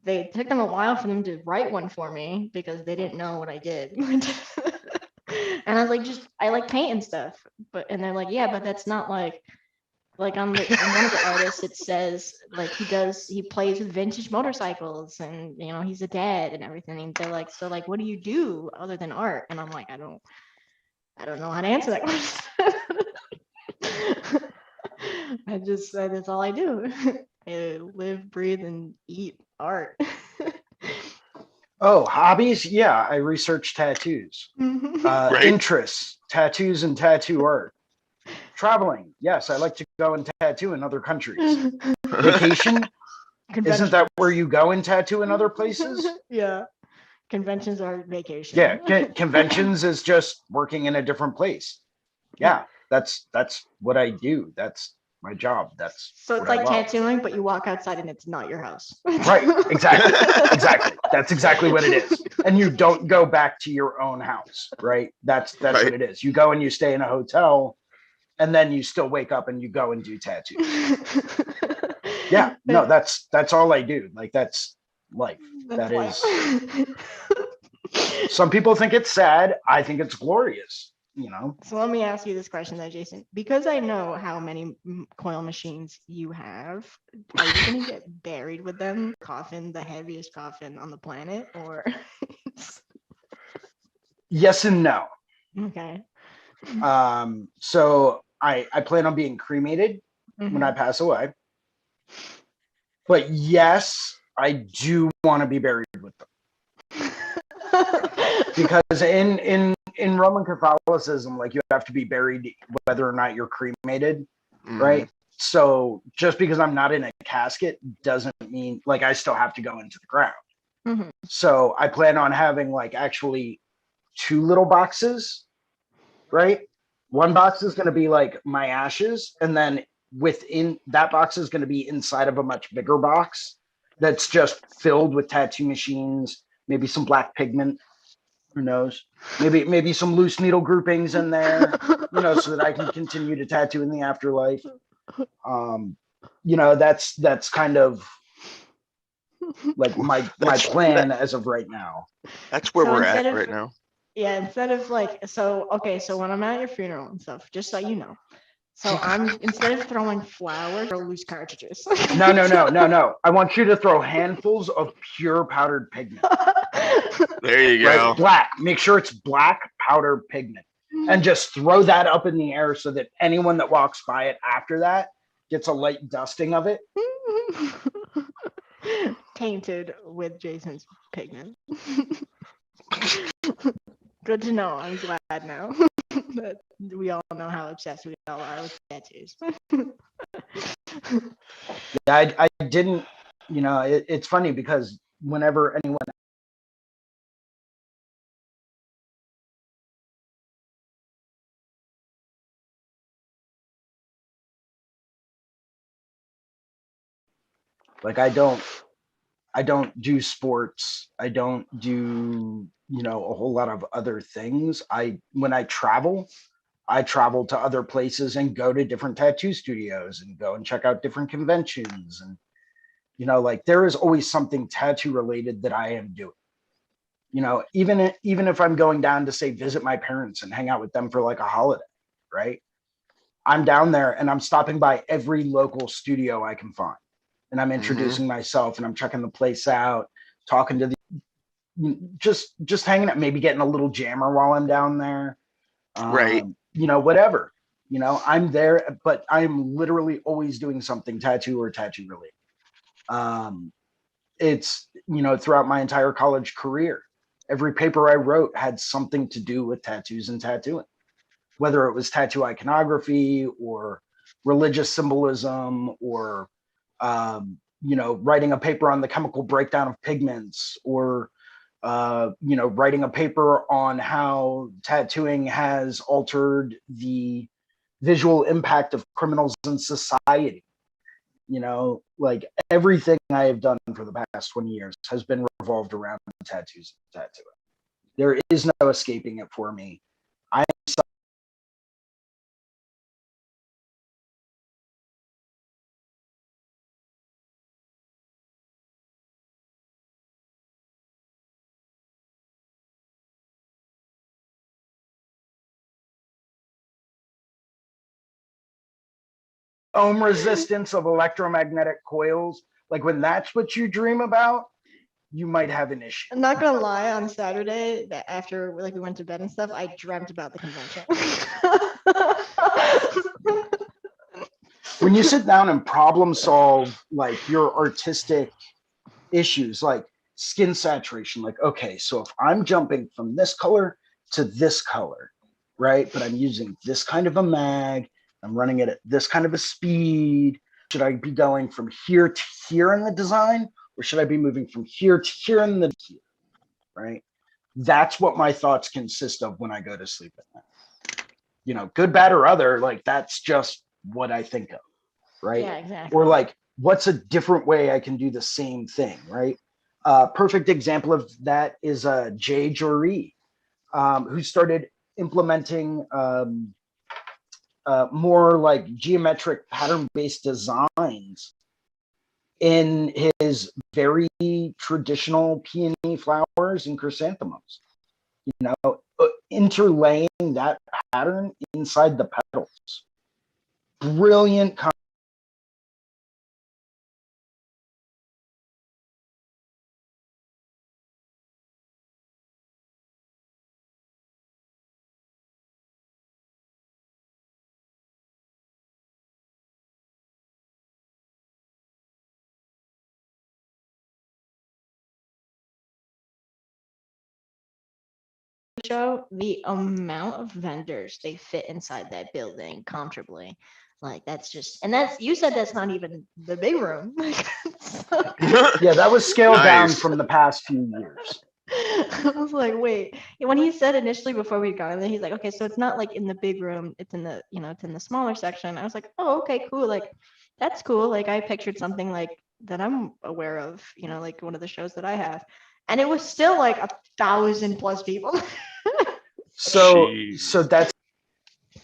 they took them a while for them to write one for me because they didn't know what I did. And I was like, I like paint and stuff, and they're like, yeah, but that's not like like on one of the artists, it says like he plays with vintage motorcycles, and he's a dad and everything. And they're like, so like, what do you do other than art? And I'm like, I don't know how to answer that question. That's all I do. I live, breathe, and eat art. Oh, hobbies? Yeah, I research tattoos. Right. Interests, tattoos and tattoo art. Traveling. Yes, I like to go and tattoo in other countries. Vacation? Isn't that where you go and tattoo in other places? Yeah. Conventions are vacation. Yeah, conventions is just working in a different place. Yeah, that's what I do. That's my job. That's So it's what I like love. tattooing, but you walk outside and it's not your house. Right, exactly. Exactly. That's exactly what it is. And you don't go back to your own house, right? That's Right. what it is. You go and you stay in a hotel, and then you still wake up and you go and do tattoos. Yeah, no, that's all I do. Like that's life. That is. Some people think it's sad. I think it's glorious. So let me ask you this question then, Jason. Because I know how many coil machines you have, are you going to get buried with them? Coffin, the heaviest coffin on the planet, or? Yes and no. Okay. So I plan on being cremated when I pass away. But yes, I do want to be buried with them. Because in Roman Catholicism, like you have to be buried whether or not you're cremated, right? So just because I'm not in a casket doesn't mean like I still have to go into the ground. So I plan on having like actually 2 little boxes, right? One box is going to be like my ashes, and then within that box is going to be inside of a much bigger box that's just filled with tattoo machines, maybe some black pigment, who knows, maybe some loose needle groupings in there, so that I can continue to tattoo in the afterlife. That's kind of like my plan as of right now. That's where we're at right now. Yeah, instead of like, so when I'm at your funeral and stuff, just so you know, so I'm instead of throwing flowers, throw loose cartridges. No. I want you to throw handfuls of pure powdered pigment. There you go. Right, black. Make sure it's black powdered pigment, and just throw that up in the air so that anyone that walks by it after that gets a light dusting of it. Tainted with Jason's pigment. Good to know. I'm glad now that we all know how obsessed we all are with tattoos. I didn't, it's funny because whenever anyone like I don't do sports. I don't do, a whole lot of other things. When I travel to other places and go to different tattoo studios and go and check out different conventions. And, like there is always something tattoo related that I am doing. Even if I'm going down to say visit my parents and hang out with them for like a holiday, right? I'm down there and I'm stopping by every local studio I can find. And I'm introducing myself and I'm checking the place out, talking to just hanging out, maybe getting a little jammer while I'm down there. Right. Whatever. I'm there, but I'm literally always doing something tattoo or tattoo related. It's, throughout my entire college career, every paper I wrote had something to do with tattoos and tattooing, whether it was tattoo iconography or religious symbolism or, writing a paper on the chemical breakdown of pigments or, writing a paper on how tattooing has altered the visual impact of criminals in society. Like everything I have done for the past 20 years has been revolved around tattoos and tattooing. There is no escaping it for me. I am ohm resistance of electromagnetic coils, like when that's what you dream about, you might have an issue. I'm not gonna lie, on Saturday, that after like we went to bed and stuff, I dreamt about the convention. When you sit down and problem solve like your artistic issues, like skin saturation, like, okay, so if I'm jumping from this color to this color, right? But I'm using this kind of a mag, I'm running it at this kind of a speed. Should I be going from here to here in the design, or should I be moving from here to here in the here, right? That's what my thoughts consist of when I go to sleep at night. You know, good, bad, or other, like that's just what I think of, right? Yeah, exactly. Or like, what's a different way I can do the same thing, right? Perfect example of that is Jay Jory, who started implementing more like geometric pattern-based designs in his very traditional peony flowers and chrysanthemums. You know, interlaying that pattern inside the petals. Brilliant. Show the amount of vendors they fit inside that building comfortably. Like that's just, and that's, you said that's not even the big room. Yeah, that was scaled down Nice. from the past few years. I was like, wait. When he said initially before we'd gone, and then he's like, okay, so it's not like in the big room, it's in the, it's in the smaller section. I was like, oh, okay, cool. Like, that's cool. Like, I pictured something like that I'm aware of, like one of the shows that I have. And it was still like 1,000+ people. So Jeez. that's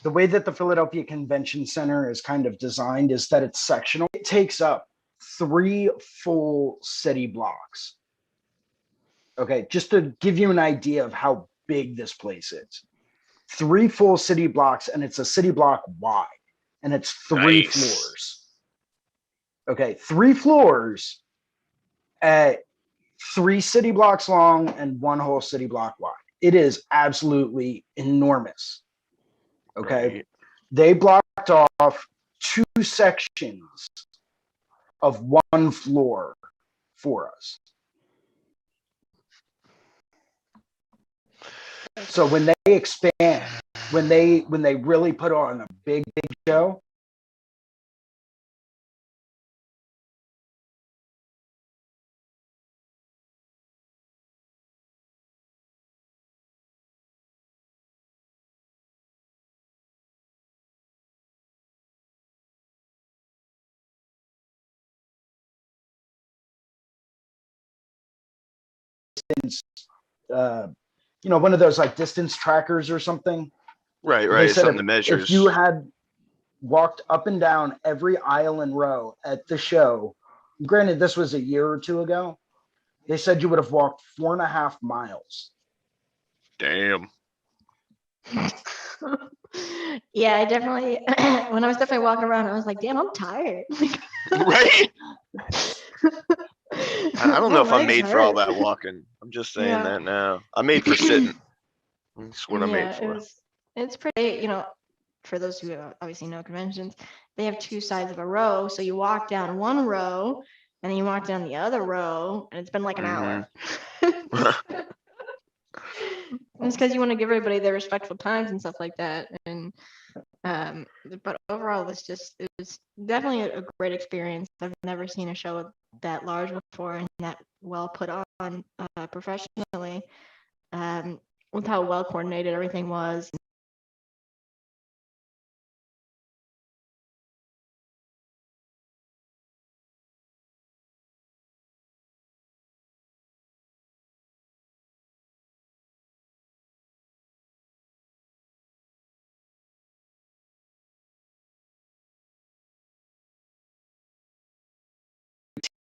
the way that the Philadelphia Convention Center is kind of designed, is that it's sectional. It takes up 3 full city blocks. Okay, just to give you an idea of how big this place is. 3 full city blocks, and it's a city block wide, and it's 3 Nice. floors. Okay, 3 floors at 3 city blocks long and 1 whole city block wide. It is absolutely enormous. Okay. Right. They blocked off 2 sections of 1 floor for us. So when they expand, when they really put on a big show, one of those like distance trackers or something. Right. They said Something that measures. if you had walked up and down every aisle and row at the show, granted this was a year or 2 ago, they said you would have walked 4.5 miles. Damn. Yeah, I definitely, when I was definitely walking around, I was like, damn, I'm tired. Right. I don't know if I'm made for all hurt. that walking. I'm just saying Yeah. that now. I'm made for sitting. That's what I'm made for. It's pretty, for those who obviously know conventions, they have 2 sides of a row. So you walk down one row and then you walk down the other row, and it's been like an hour. It's because you want to give everybody their respectful times and stuff like that. And but overall, it was definitely a great experience. I've never seen a show that large before and that well put on professionally. With how well coordinated everything was.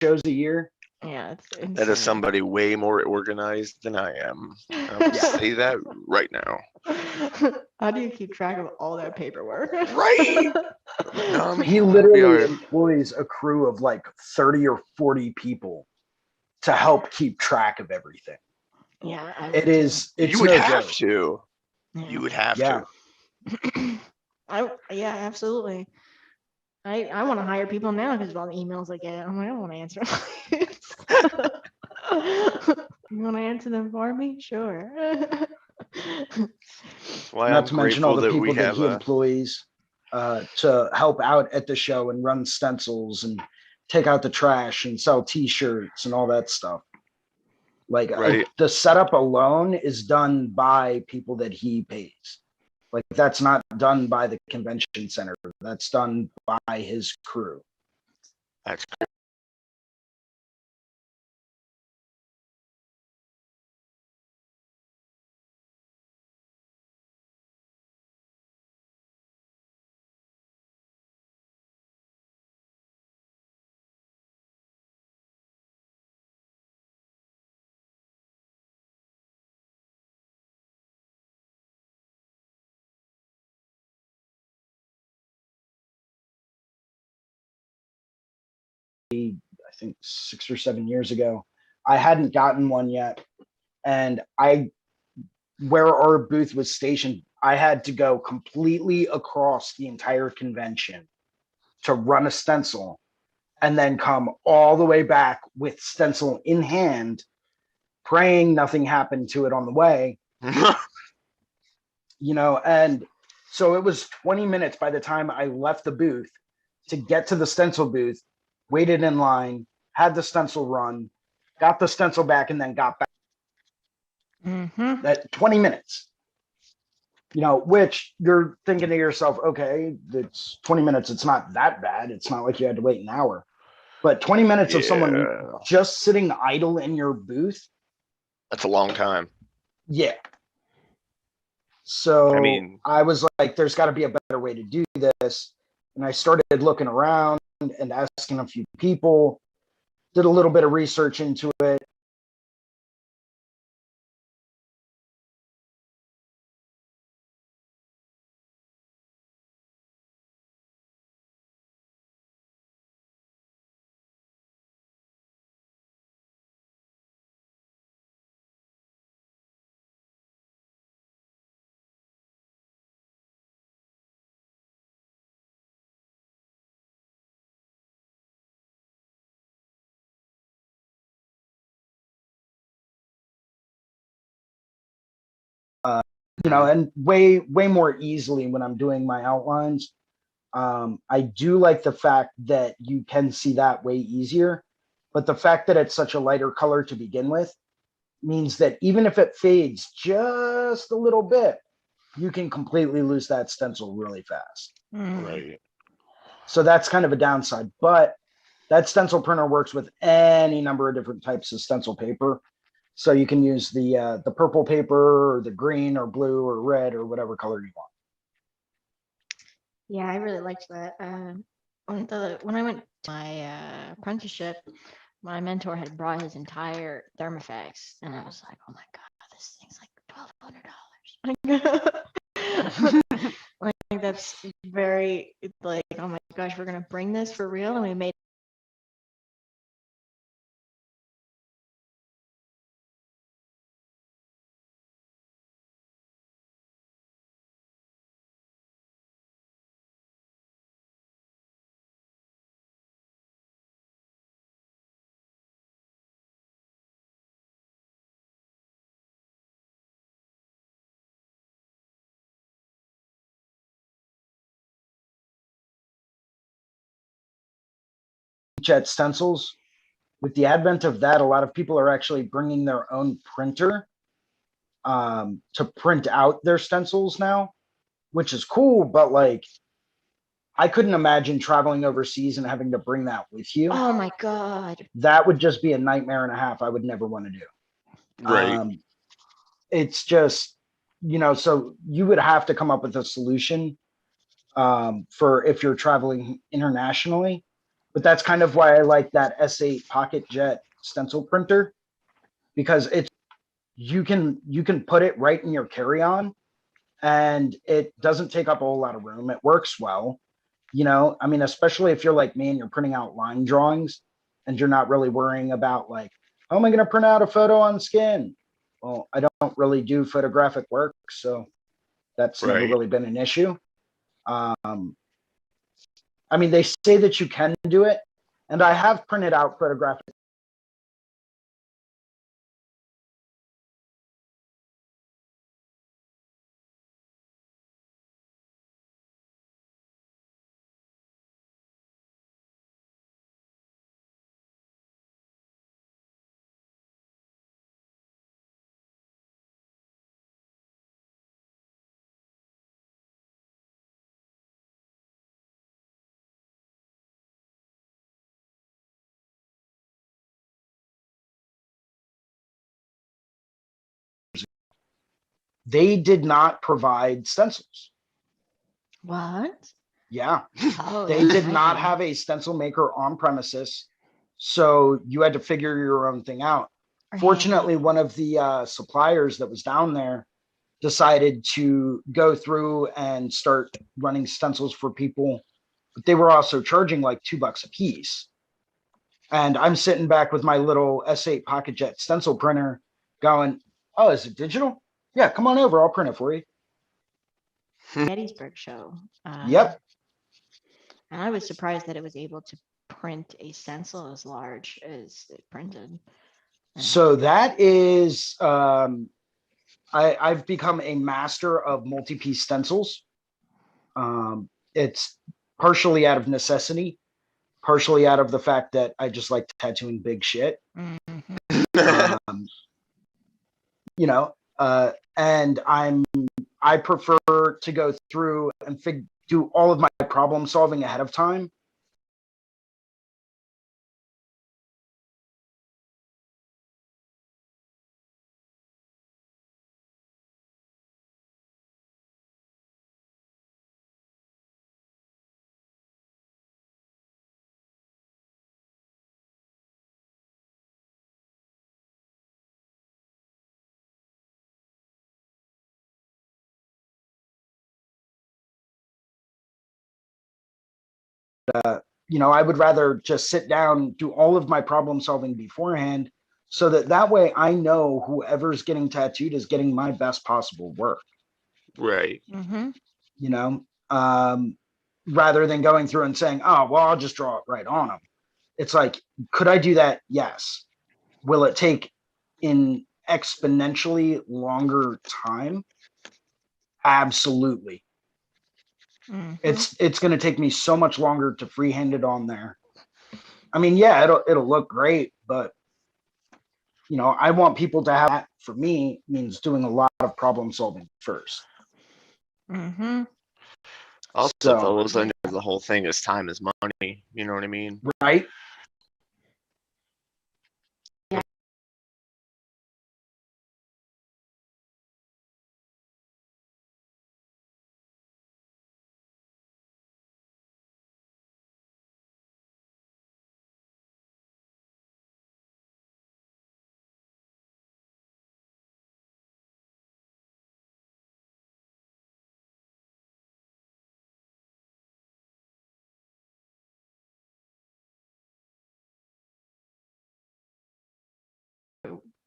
Shows a year. Yeah, it's insane. That is somebody way more organized than I am. I'll say that right now. How do you keep track of all that paperwork? Right. He We literally are employs a crew of like 30 or 40 people to help keep track of everything. Yeah, I It would too. is, it's you would no have joke. to. Yeah. You would have Yeah. to. Yeah, absolutely. I want to hire people now because of all the emails I get. I'm like, I don't want to answer. You want to answer them for me? Sure. That's why Not I'm to mention all grateful the that people we that have he employs to help out at the show and run stencils and take out the trash and sell t-shirts and all that stuff. Like right. the setup alone is done by people that he pays. Like that's not done by the convention center. That's done by his crew. That's I think 6 or 7 years ago. I hadn't gotten one yet. And where our booth was stationed, I had to go completely across the entire convention to run a stencil and then come all the way back with stencil in hand, praying nothing happened to it on the way, and so it was 20 minutes by the time I left the booth to get to the stencil booth, waited in line, had the stencil run, got the stencil back, and then got back. That 20 minutes, which you're thinking to yourself, okay, it's 20 minutes. It's not that bad. It's not like you had to wait an hour, but 20 minutes of someone yeah. just sitting idle in your booth. That's a long time. Yeah. So I mean, I was like, there's got to be a better way to do this. And I started looking around and asking a few people, did a little bit of research into it. And way more easily when I'm doing my outlines. I do like the fact that you can see that way easier, but the fact that it's such a lighter color to begin with means that even if it fades just a little bit, you can completely lose that stencil really fast. right. So that's kind of a downside, but that stencil printer works with any number of different types of stencil paper. So you can use the purple paper or the green or blue or red or whatever color you want. Yeah, I really liked that. When I went to my apprenticeship, my mentor had brought his entire Thermofax, and I was like, "Oh my god, this thing's like $1,200." Like that's very like, oh my gosh, we're gonna bring this for real, and we made. Jet stencils. With the advent of that, a lot of people are actually bringing their own printer to print out their stencils now, which is cool. But like, I couldn't imagine traveling overseas and having to bring that with you. Oh my god, That would just be a nightmare and a half. I would never want to do. Right. It's just, so you would have to come up with a solution for if you're traveling internationally. But that's kind of why I like that S8 Pocket Jet stencil printer, because you can put it right in your carry-on and it doesn't take up a whole lot of room. It works well. You know, I mean, especially if you're like me and you're printing out line drawings and you're not really worrying about like, how am I going to print out a photo on skin? Well, I don't really do photographic work, so that's never Right. really been an issue. Um, I mean, they say that you can do it, and I have printed out photographic. They did not provide stencils. What? Yeah, Oh, they that's a did not nightmare. have a stencil maker on premises, so you had to figure your own thing out. Right. Fortunately, one of the suppliers that was down there decided to go through and start running stencils for people, but they were also charging like $2 a piece. And I'm sitting back with my little S8 Pocket Jet stencil printer going, oh, is it digital? Yeah, come on over. I'll print it for you. Gettysburg show. Yep. And I was surprised that it was able to print a stencil as large as it printed. So that is, I've become a master of multi-piece stencils. It's partially out of necessity, partially out of the fact that I just like tattooing big shit. Um, you know, and I prefer to go through and do all of my problem solving ahead of time. You know, I would rather just sit down, do all of my problem solving beforehand, so that way I know whoever's getting tattooed is getting my best possible work. Right. Mm-hmm. You know, rather than going through and saying, oh, well, I'll just draw it right on them. It's like, could I do that? Yes. Will it take in exponentially longer time? Absolutely. Mm-hmm. It's going to take me so much longer to freehand it on there. I mean, yeah, it'll look great, but you know, I want people to have that. For me, means doing a lot of problem solving first. Mm-hmm. Also, So, fellows, I know the whole thing is time is money. You know what I mean? right? Yeah.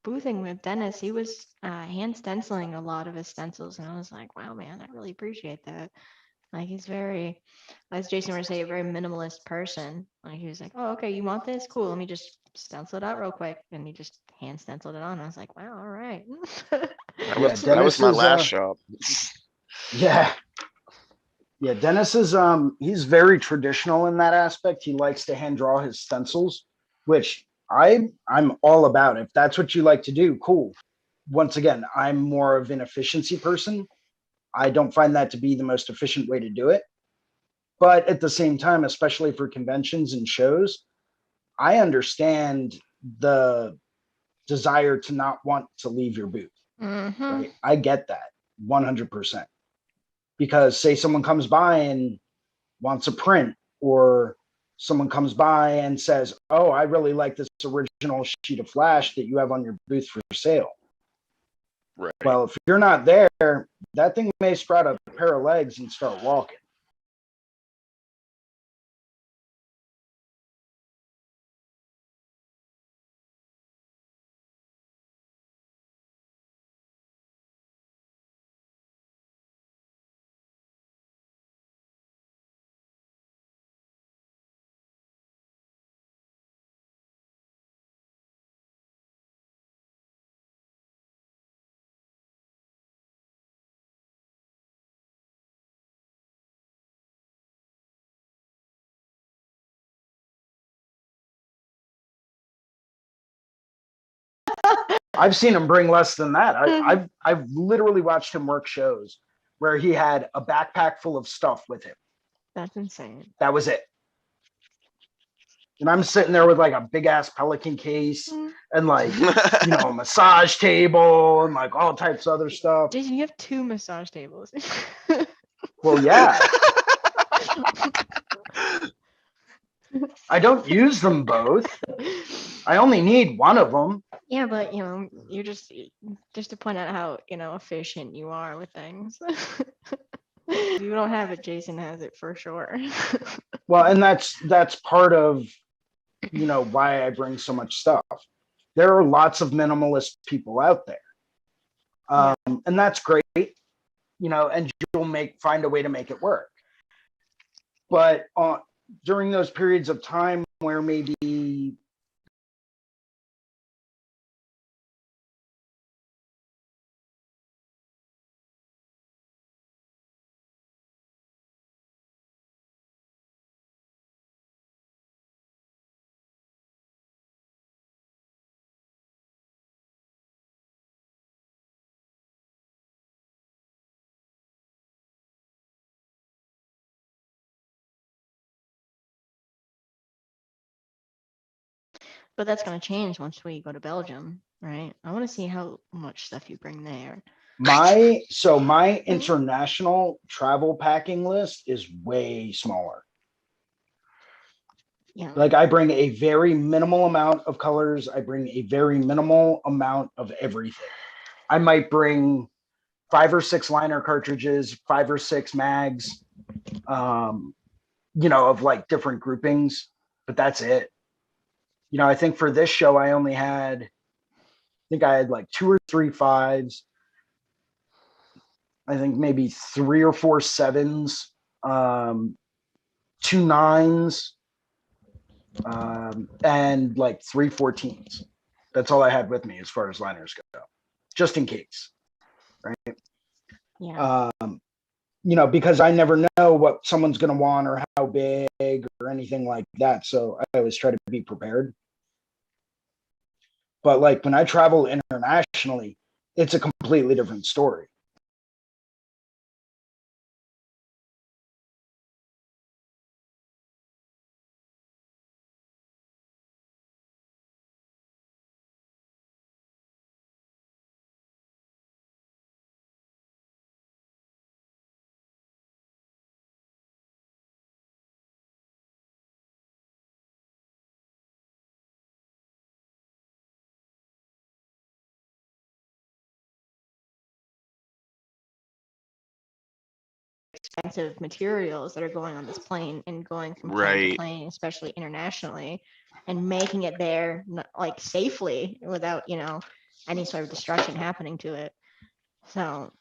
Boothing with Dennis, he was hand stenciling a lot of his stencils, and I was like, wow, man, I really appreciate that. Like he's very, as Jason would say, a very minimalist person. Like he was like, oh, okay, you want this? Cool, let me just stencil it out real quick, and he just hand stenciled it on. I was like, wow, all right. Yeah, That was Dennis my is last shop. yeah. Yeah, Dennis is he's very traditional in that aspect. He likes to hand draw his stencils, which I'm all about. If that's what you like to do, cool. Once again, I'm more of an efficiency person. I don't find that to be the most efficient way to do it. But at the same time, especially for conventions and shows, I understand the desire to not want to leave your booth. Mm-hmm. Right? I get that 100%. Because say someone comes by and wants a print, or someone comes by and says, oh, I really like this original sheet of flash that you have on your booth for sale. Right. Well, if you're not there, that thing may sprout a pair of legs and start walking. I've seen him bring less than that. I've literally watched him work shows where he had a backpack full of stuff with him. That's insane. That was it. And I'm sitting there with like a big ass Pelican case and like, you know, a massage table and like all types of other stuff. Jason, you have 2 massage tables. Well, yeah. I don't use them both. I only need one of them. Yeah, but you know, you're just to point out how, you know, efficient you are with things. If you don't have it, Jason has it for sure. Well, and that's part of, you know, why I bring so much stuff. There are lots of minimalist people out there. And that's great, you know, and you'll find a way to make it work. But during those periods of time where maybe But that's going to change once we go to Belgium, right? I want to see how much stuff you bring there. my international travel packing list is way smaller. Yeah. Like I bring a very minimal amount of colors. I bring a very minimal amount of everything. I might bring 5 or 6 liner cartridges, 5 or 6 mags, you know, of like different groupings, but that's it. You know, I think for this show, I had like 2 or 3 5s. I think maybe 3 or 4 7s, 2 9s, and like 3 14s. That's all I had with me as far as liners go, just in case, right? Yeah. You know, because I never know what someone's going to want or how big or anything like that. So I always try to be prepared. But like when I travel internationally, it's a completely different story. Expensive materials that are going on this plane and going from plane to Right. plane, especially internationally, and making it there like safely without, you know, any sort of destruction happening to it. So,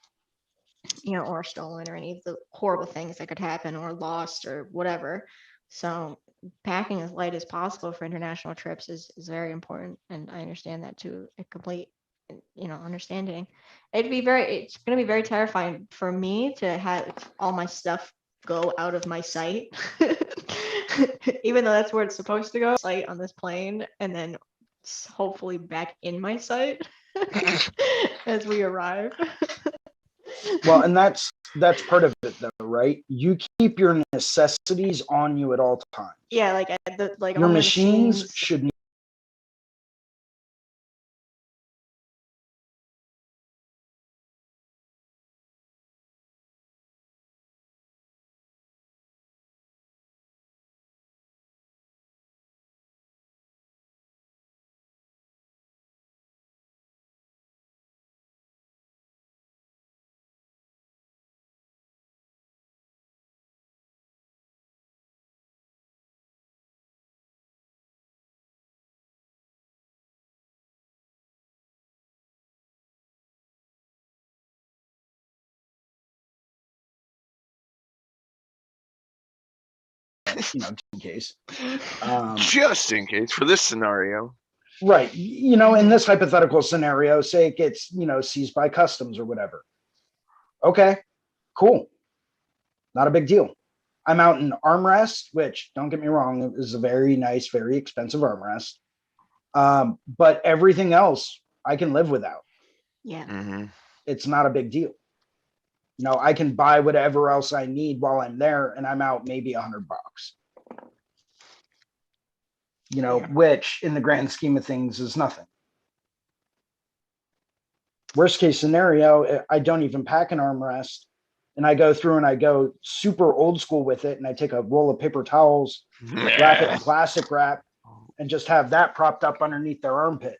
you know, or stolen or any of the horrible things that could happen or lost or whatever. So packing as light as possible for international trips is very important. And I understand that to a complete, you know, understanding. It's going to be very terrifying for me to have all my stuff go out of my sight, even though that's where it's supposed to go, sight on this plane, and then hopefully back in my sight as we arrive. Well, and that's part of it though, right? You keep your necessities on you at all times. Yeah, like Your all the machines should in case. Just in case for this scenario. Right. In this hypothetical scenario, say it gets, seized by customs or whatever. Okay, cool. Not a big deal. I'm out in armrest, which, don't get me wrong, is a very nice, very expensive armrest. But everything else I can live without. Yeah. Mm-hmm. It's not a big deal. I can buy whatever else I need while I'm there, and I'm out maybe $100. Which in the grand scheme of things is nothing. Worst case scenario, I don't even pack an armrest, and I go through and I go super old school with it, and I take a roll of paper towels, wrap it in plastic wrap, and just have that propped up underneath their armpit.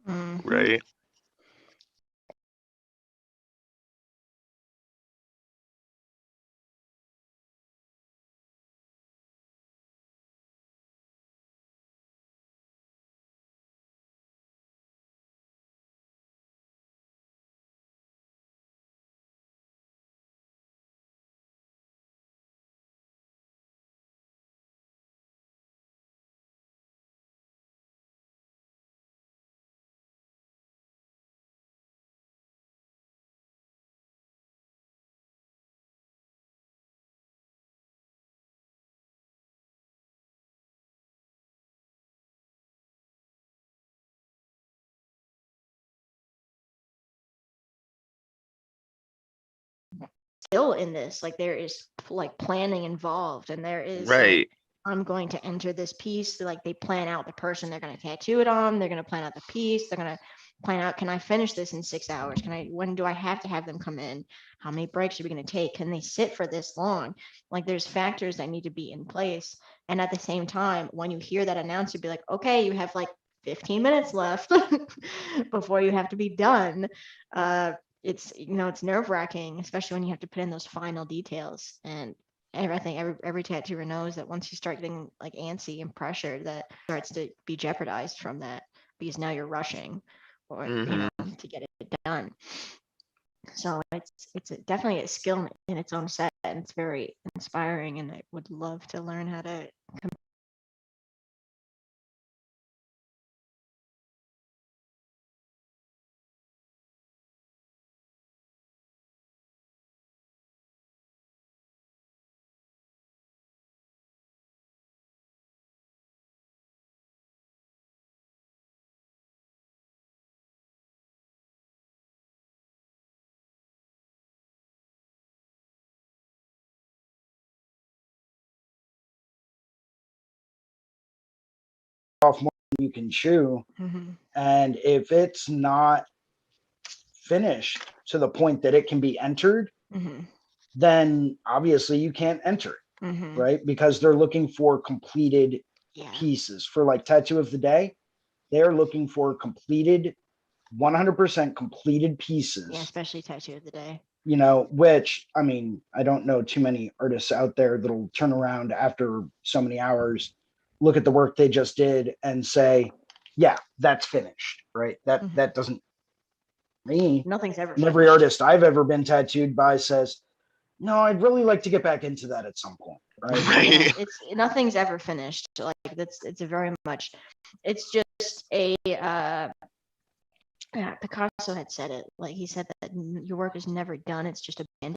Mm-hmm. Right. Still in this, like there is like planning involved, and there is Right. like, I'm going to enter this piece. Like they plan out the person they're going to tattoo it on. They're going to plan out the piece. They're going to plan out, can I finish this in 6 hours? When do I have to have them come in? How many breaks are we going to take? Can they sit for this long? Like there's factors that need to be in place. And at the same time, when you hear that announced, you'd be like, okay, you have like 15 minutes left before you have to be done. It's it's nerve-wracking, especially when you have to put in those final details. And every tattooer knows that once you start getting like antsy and pressured, that starts to be jeopardized from that, because now you're rushing or to get it done. So it's definitely a skill in its own set, and it's very inspiring, and I would love to learn how to Off more than you can chew. mm-hmm. And if it's not finished to the point that it can be entered, Mm-hmm. then obviously you can't enter it, Mm-hmm. right? Because they're looking for completed pieces. For like tattoo of the day, they're looking for completed, 100% completed pieces. Yeah, especially tattoo of the day. Which, I mean, I don't know too many artists out there that'll turn around after so many hours, look at the work they just did and say, yeah, that's finished, right? That doesn't me. Nothing's ever And every artist I've ever been tattooed by says, no, I'd really like to get back into that at some point, right? Yeah, nothing's ever finished. Like it's a very much, it's just a Picasso had said it. Like he said that your work is never done; it's just abandoned.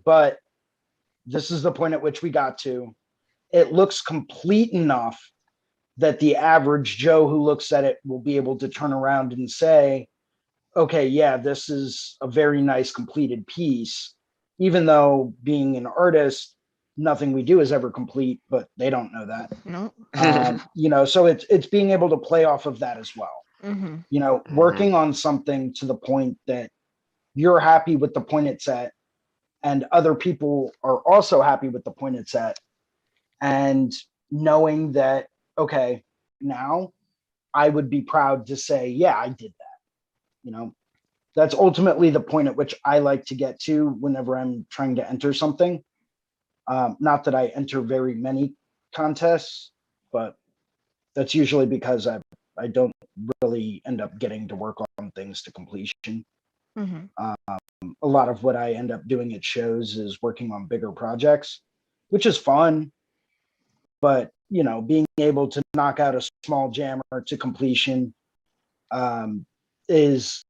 But this is the point at which we got to. It looks complete enough that the average Joe who looks at it will be able to turn around and say, okay, yeah, this is a very nice completed piece, even though being an artist, nothing we do is ever complete, but they don't know that. No. So it's being able to play off of that as well. Mm-hmm. Working on something to the point that you're happy with the point it's at, and other people are also happy with the point it's at. And knowing that, okay, now I would be proud to say, yeah, I did that. You know, that's ultimately the point at which I like to get to whenever I'm trying to enter something. Not that I enter very many contests, but that's usually because I don't really end up getting to work on things to completion. Mm-hmm. A lot of what I end up doing at shows is working on bigger projects, which is fun. But you know, being able to knock out a small jammer to completion is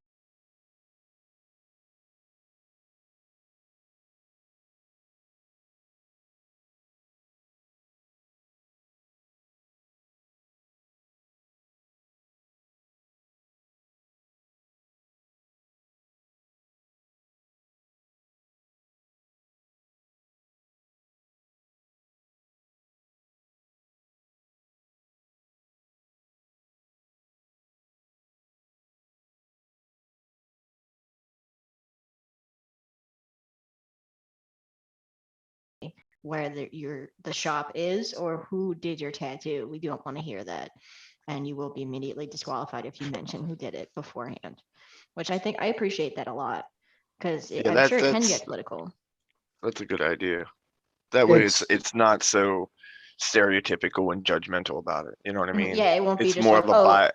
Where the shop is or who did your tattoo. We don't want to hear that. And you will be immediately disqualified if you mention who did it beforehand, which I appreciate that a lot because Yeah, I'm sure it can get political. that's a good idea. That way it's it's not so stereotypical and judgmental about it. You know what I mean? Yeah, it won't be It's just more like, of a oh, buy.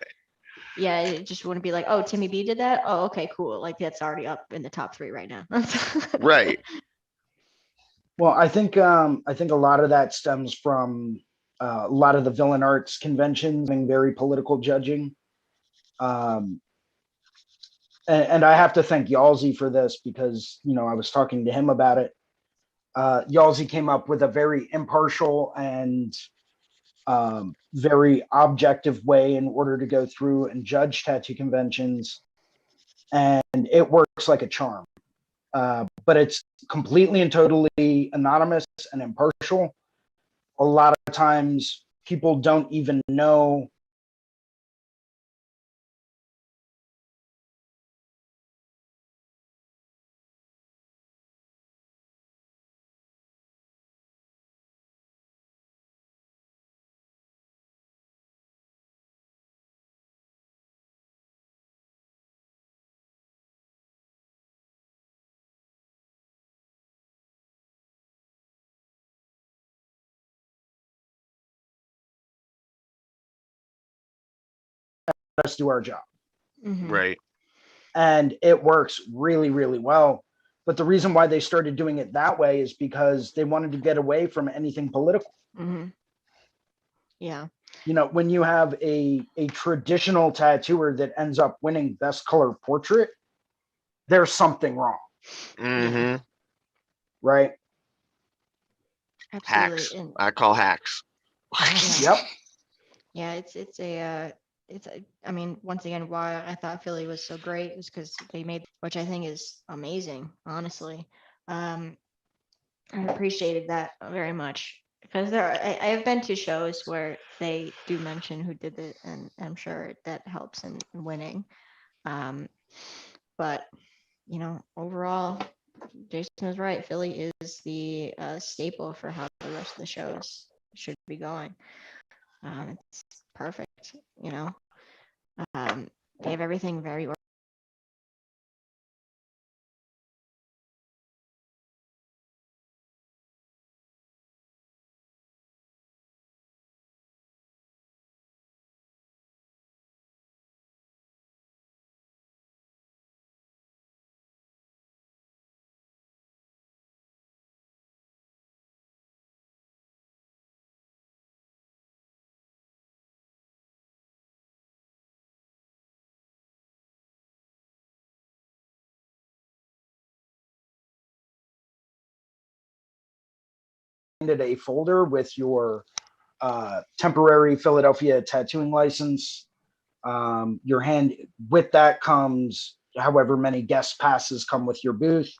yeah, it just wouldn't be like, oh, Timmy B did that. Oh, okay, cool. Like that's already up in the top 3 right now. Right. well, I think a lot of that stems from a lot of the villain arts conventions being very political judging. Um, and I have to thank Yalzi for this because you know I was talking to him about it. Yalzi came up with a very impartial and very objective way in order to go through and judge tattoo conventions, and it works like a charm. But it's completely and totally anonymous and impartial. A lot of times, people don't even know us do our job. Mm-hmm. Right. And it works really, really well. But the reason why they started doing it that way is because they wanted to get away from anything political. Mm-hmm. Yeah. You know, when you have a traditional tattooer that ends up winning best color portrait, there's something wrong, Mm-hmm. right? Absolutely. Hacks. And I call hacks. yeah. Yep. Yeah, I mean, once again, why I thought Philly was so great was because they made, which I think is amazing, honestly. I appreciated that very much because I have been to shows where they do mention who did it, and I'm sure that helps in winning. But you know, overall, Jason was right. Philly is the staple for how the rest of the shows should be going. It's perfect, you know. They have everything very A folder with your temporary Philadelphia tattooing license. Your hand with that comes however many guest passes come with your booth,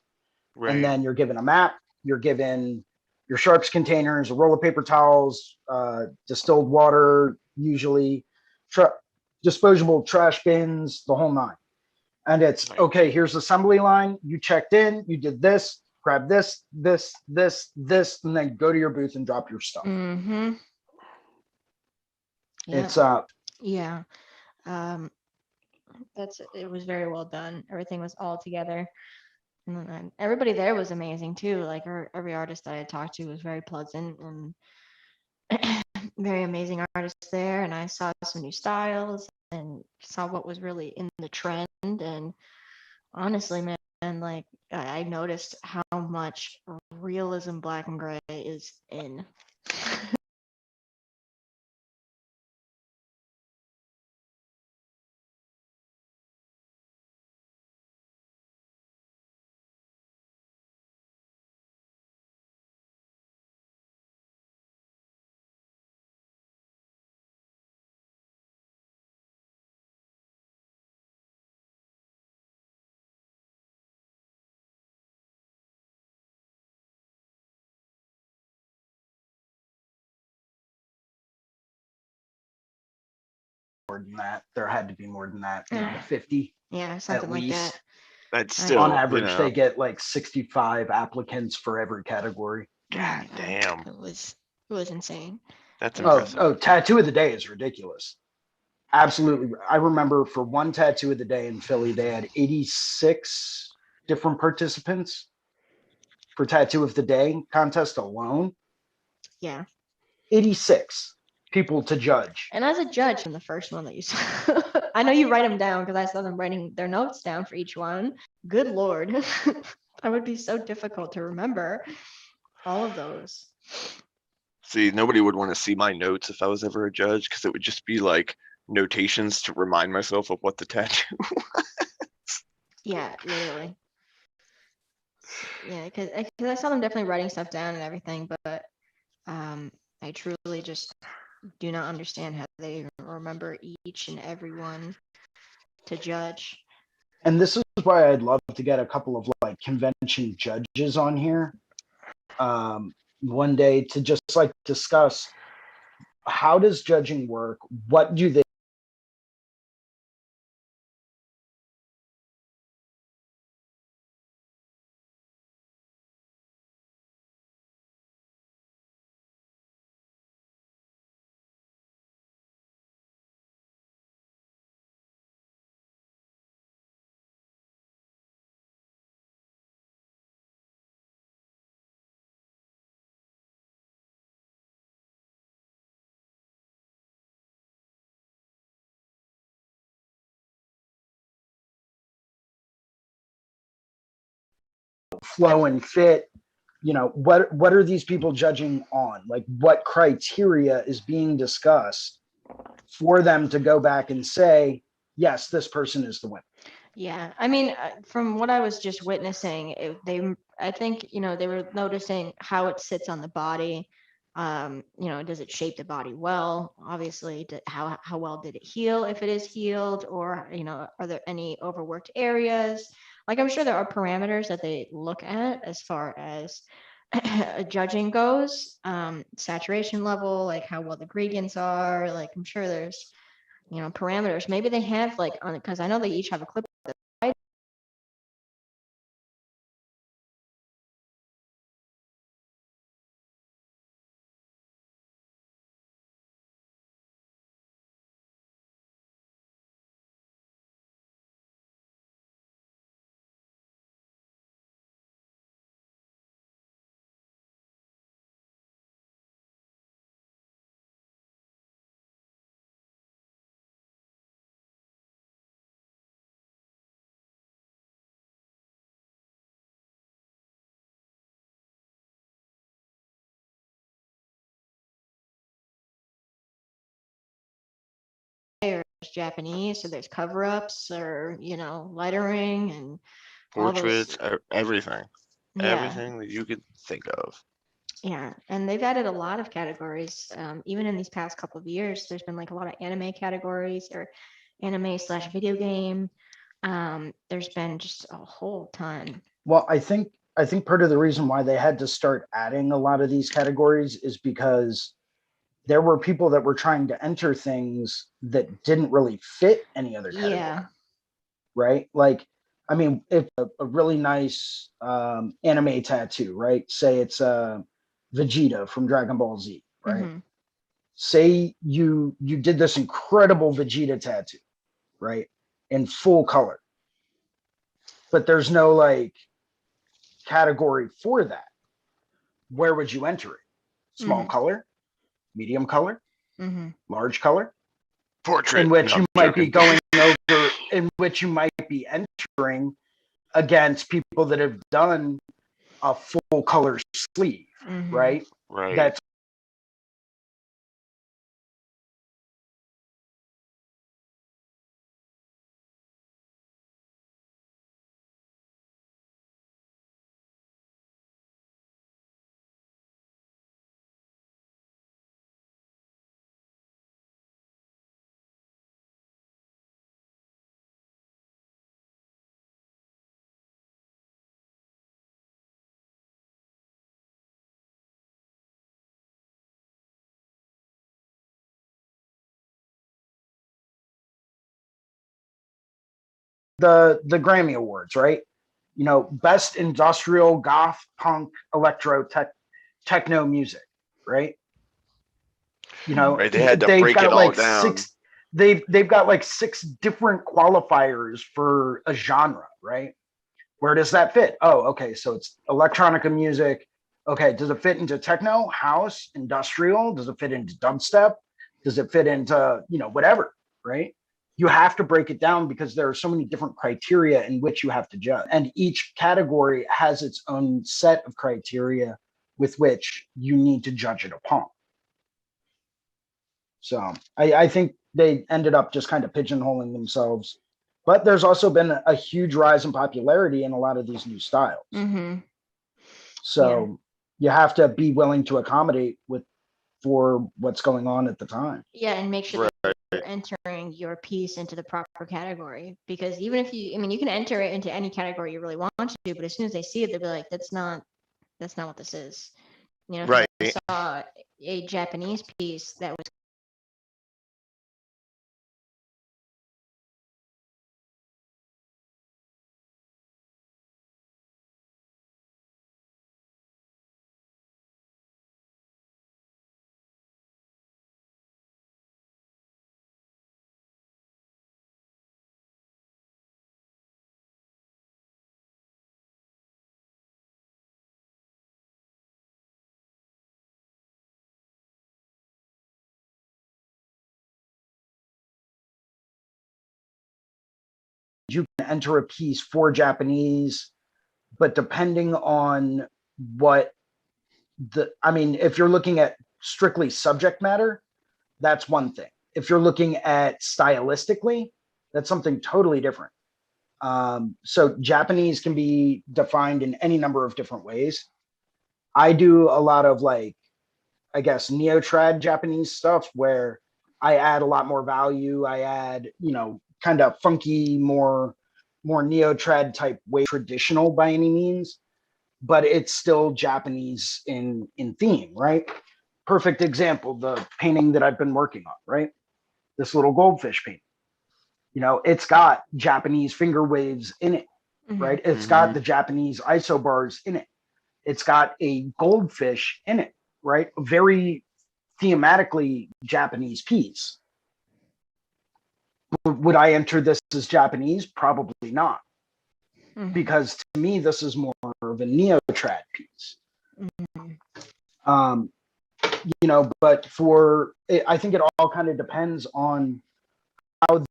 and Right. then you're given a map. You're given your sharps containers, a roll of paper towels, distilled water, usually disposable trash bins, the whole nine. And it's Right. okay, here's assembly line. You checked in, you did this, grab this, and then go to your booth and drop your stuff. Mm-hmm. Yeah. It's Yeah. It was very well done. Everything was all together. And then everybody there was amazing too. Like every artist that I talked to was very pleasant and very amazing artists there. And I saw some new styles and saw what was really in the trend. And honestly, man, like I noticed how much realism black and gray is in. more than that. There had to be more than that, 50. Yeah, something like least. that. That's I- still, On you average, know, they get like 65 applicants for every category. God damn, It was insane. that's It was- impressive. Oh, tattoo of the day is ridiculous. Absolutely. I remember for one tattoo of the day in Philly, they had 86 different participants for tattoo of the day contest alone. Yeah. 86 people to judge. And as a judge from the first one that you saw, I know you write them down because I saw them writing their notes down for each one. Good Lord. That would be so difficult to remember all of those. See, nobody would want to see my notes if I was ever a judge because it would just be like notations to remind myself of what the tattoo. Yeah, literally. Yeah, because I saw them definitely writing stuff down and everything, but I truly just do not understand how they remember each and every one to judge. And this is why I'd love to get a couple of like convention judges on here one day to just like discuss how does judging work? What do they flow and fit? You know, what are these people judging on? Like what criteria is being discussed for them to go back and say, yes, this person is the winner? Yeah, I mean, from what I was just witnessing, I think, they were noticing how it sits on the body. Does it shape the body well? Obviously, how well did it heal if it is healed, or, are there any overworked areas? Like, I'm sure there are parameters that they look at as far as judging goes, saturation level, like how well the gradients are. Like, I'm sure there's, parameters. Maybe they have like on it because I know they each have a clip. There's Japanese, so there's cover-ups or lightering and all those. Portraits, everything, Yeah, everything that you could think of. yeah, and they've added a lot of categories. Even in these past couple of years, there's been like a lot of anime categories or anime/video game. There's been just a whole ton. Well, I think part of the reason why they had to start adding a lot of these categories is because there were people that were trying to enter things that didn't really fit any other category. Yeah, right? Like, I mean, if a really nice anime tattoo, right? Say it's Vegeta from Dragon Ball Z, right? Mm-hmm. Say you did this incredible Vegeta tattoo, right? In full color, but there's no like category for that. Where would you enter it? Small Mm-hmm. color, medium color, Mm-hmm. large color, in Portrait. which No, you I'm might be joking. going over, in which you might be entering against people that have done a full color sleeve, Mm-hmm. right? Right. That's the Grammy Awards, right? You know, best industrial goth punk electro techno music, right? You know, Right. They had to they've break it got all like down. they've got like six different qualifiers for a genre, right? Where does that fit? Oh, okay, so it's electronica music. Okay, does it fit into techno, house, industrial? Does it fit into dubstep? Does it fit into, you know, whatever, right? You have to break it down because there are so many different criteria in which you have to judge. And each category has its own set of criteria with which you need to judge it upon. So I think they ended up just kind of pigeonholing themselves. But there's also been a huge rise in popularity in a lot of these new styles. Mm-hmm. Yeah. So you have to be willing to accommodate with for what's going on at the time. Yeah, and make sure Right. that you're entering your piece into the proper category. Because even if you, I mean, you can enter it into any category you really want to, but as soon as they see it, they'll be like, that's not what this is. You know, because Right. I saw a Japanese piece that was You can enter a piece for Japanese, but depending on what I mean, if you're looking at strictly subject matter, that's one thing. If you're looking at stylistically, that's something totally different. So Japanese can be defined in any number of different ways. I do a lot of like, I guess, neo-trad Japanese stuff where I add a lot more value. I add, you know, kind of funky, more neo-trad type way, traditional by any means, but it's still Japanese in theme, right? Perfect example, the painting that I've been working on, right? This little goldfish painting. You know, it's got Japanese finger waves in it, mm-hmm. right? It's got the Japanese isobars in it. It's got a goldfish in it, right? A very thematically Japanese piece. Would I enter this as Japanese? Probably not, Mm-hmm. because to me, this is more of a neo-trad piece. Mm-hmm. Um, you know, but I think it all kind of depends on how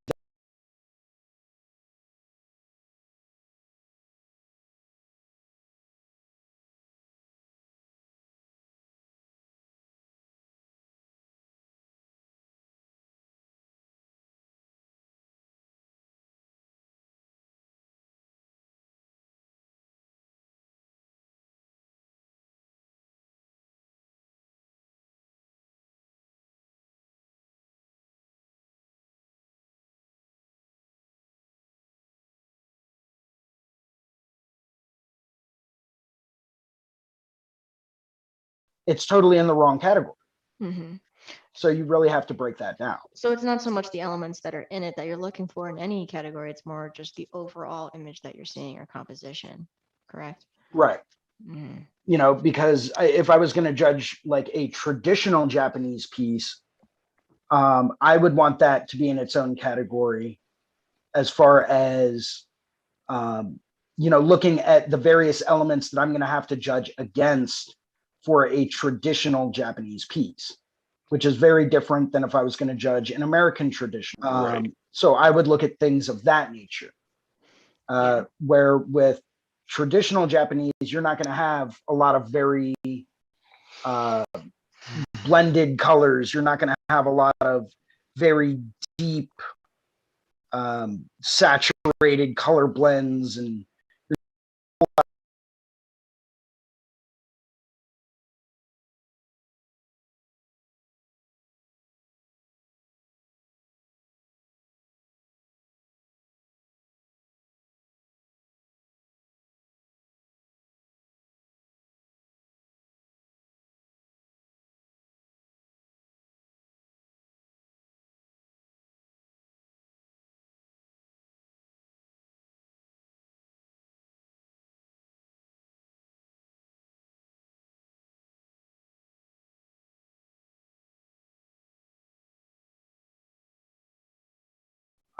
it's totally in the wrong category. Mm-hmm. So you really have to break that down. So it's not so much the elements that are in it that you're looking for in any category. It's more just the overall image that you're seeing or composition, correct? Right. Mm. You know, because if I was going to judge like a traditional Japanese piece, I would want that to be in its own category as far as, looking at the various elements that I'm going to have to judge against for a traditional Japanese piece, which is very different than if I was going to judge an American tradition. Right. So I would look at things of that nature, where with traditional Japanese, you're not going to have a lot of very blended colors. You're not going to have a lot of very deep saturated color blends, and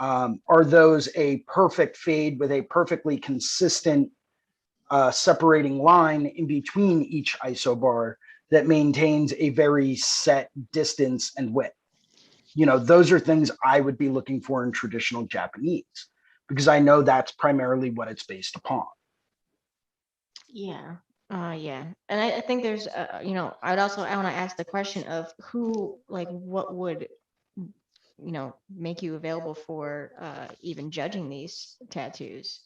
are those a perfect fade with a perfectly consistent separating line in between each isobar that maintains a very set distance and width? Those are things I would be looking for in traditional Japanese, because I know that's primarily what it's based upon. Yeah. Yeah. And I think there's, I want to ask the question of who, like, what would, make you available for even judging these tattoos,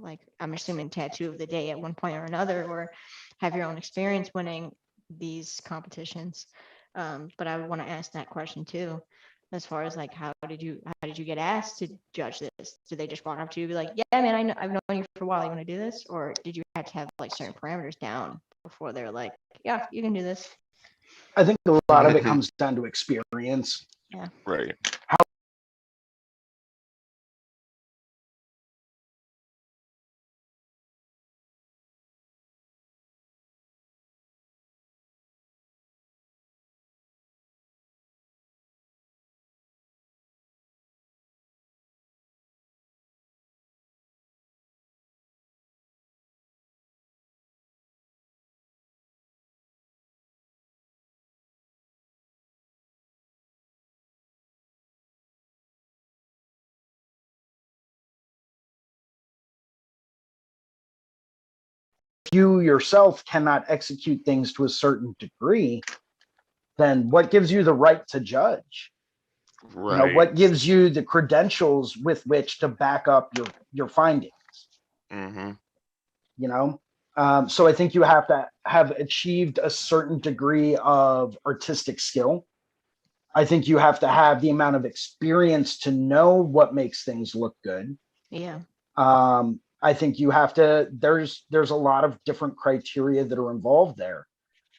like I'm assuming tattoo of the day at one point or another, or have your own experience winning these competitions. But I want to ask that question too, as far as like, how did you get asked to judge this? Did they just walk up to you and be like, yeah, man, I've known you for a while, you want to do this? Or did you have to have like certain parameters down before they're like, yeah, you can do this? I think a lot of it comes down to experience. Yeah. Right. If you yourself cannot execute things to a certain degree, then what gives you the right to judge? Right. What gives you the credentials with which to back up your findings? Mm-hmm. So I think you have to have achieved a certain degree of artistic skill. I think you have to have the amount of experience to know what makes things look good. Yeah. I think you have to, there's a lot of different criteria that are involved there.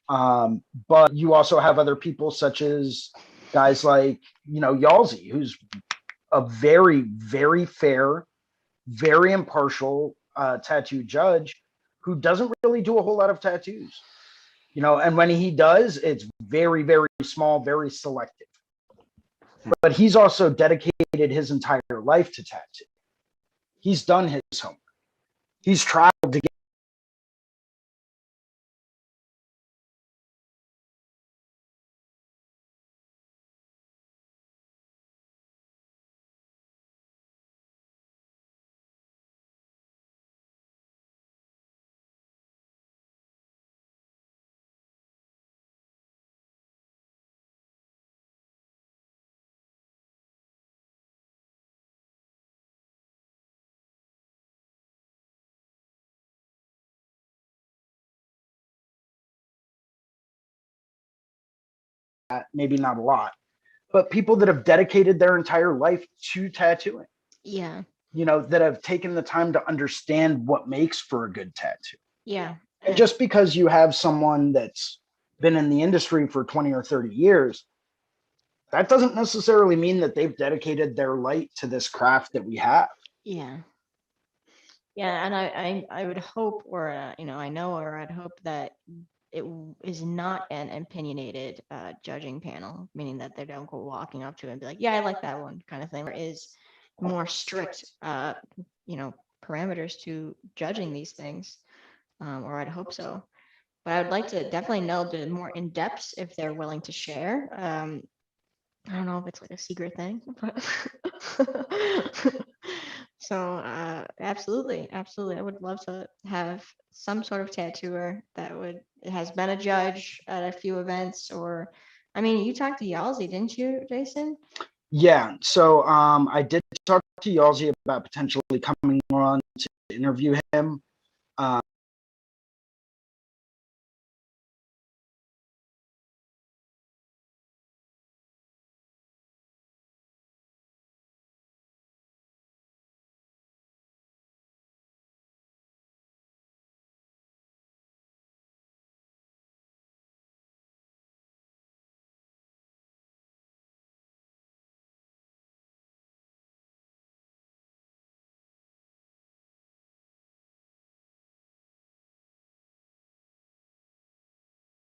But you also have other people such as guys like, Yalzi, who's a very, very fair, very impartial tattoo judge who doesn't really do a whole lot of tattoos. And when he does, it's very, very small, very selective. But he's also dedicated his entire life to tattoo. He's done his homework. He's tried to get maybe not a lot, but people that have dedicated their entire life to tattooing. Yeah. That have taken the time to understand what makes for a good tattoo. Yeah. And just because you have someone that's been in the industry for 20 or 30 years that doesn't necessarily mean that they've dedicated their light to this craft that we have. Yeah. Yeah, and I would hope, or I know, or I'd hope that it is not an opinionated judging panel, meaning that they don't go walking up to it and be like, yeah, I like that one, kind of thing. There is more strict, parameters to judging these things, or I'd hope so. But I would like to definitely know the more in depth if they're willing to share. I don't know if it's like a secret thing, but so absolutely, absolutely, I would love to have some sort of tattooer that has been a judge at a few events, or I mean, you talked to Yalzi, didn't you, Jason? Yeah. So I did talk to Yalzi about potentially coming on to interview him.